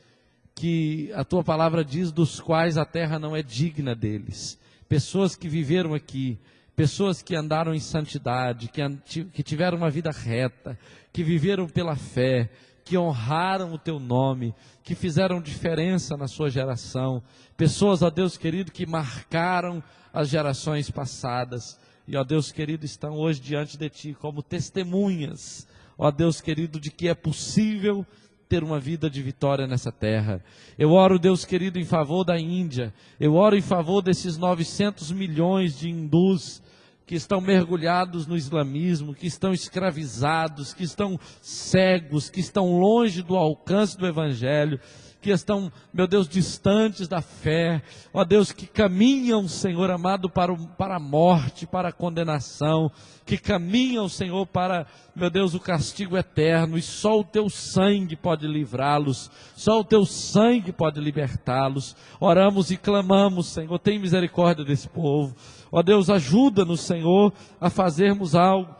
que a Tua palavra diz, dos quais a terra não é digna deles. Pessoas que viveram aqui, pessoas que andaram em santidade, que tiveram uma vida reta, que viveram pela fé, que honraram o Teu nome, que fizeram diferença na sua geração. Pessoas, ó Deus querido, que marcaram as gerações passadas. E, ó Deus querido, estão hoje diante de Ti como testemunhas, ó Deus querido, de que é possível ter uma vida de vitória nessa terra. Eu oro, Deus querido, em favor da Índia. Eu oro em favor desses 900 milhões de hindus que estão mergulhados no islamismo, que estão escravizados, que estão cegos, que estão longe do alcance do Evangelho, que estão, meu Deus, distantes da fé, ó Deus, que caminham, Senhor amado, para a morte, para a condenação, que caminham, Senhor, para, meu Deus, o castigo eterno, e só o Teu sangue pode livrá-los, só o Teu sangue pode libertá-los. Oramos e clamamos, Senhor, tem misericórdia desse povo, ó Deus, ajuda-nos, Senhor, a fazermos algo,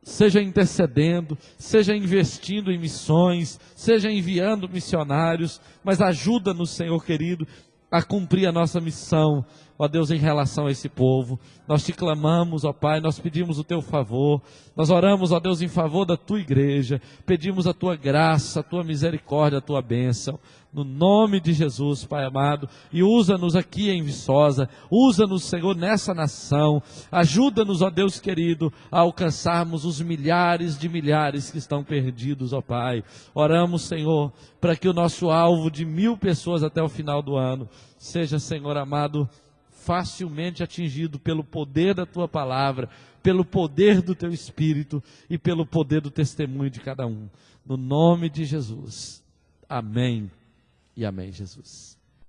seja intercedendo, seja investindo em missões, seja enviando missionários, mas ajuda-nos, Senhor querido, a cumprir a nossa missão, ó Deus, em relação a esse povo. Nós Te clamamos, ó Pai, nós pedimos o Teu favor, nós oramos, ó Deus, em favor da Tua igreja, pedimos a Tua graça, a Tua misericórdia, a Tua bênção, no nome de Jesus, Pai amado, e usa-nos aqui em Viçosa, usa-nos, Senhor, nessa nação, ajuda-nos, ó Deus querido, a alcançarmos os milhares de milhares que estão perdidos, ó Pai. Oramos, Senhor, para que o nosso alvo de 1000 pessoas até o final do ano seja, Senhor amado, facilmente atingido pelo poder da Tua palavra, pelo poder do Teu Espírito e pelo poder do testemunho de cada um. No nome de Jesus. Amém e amém, Jesus.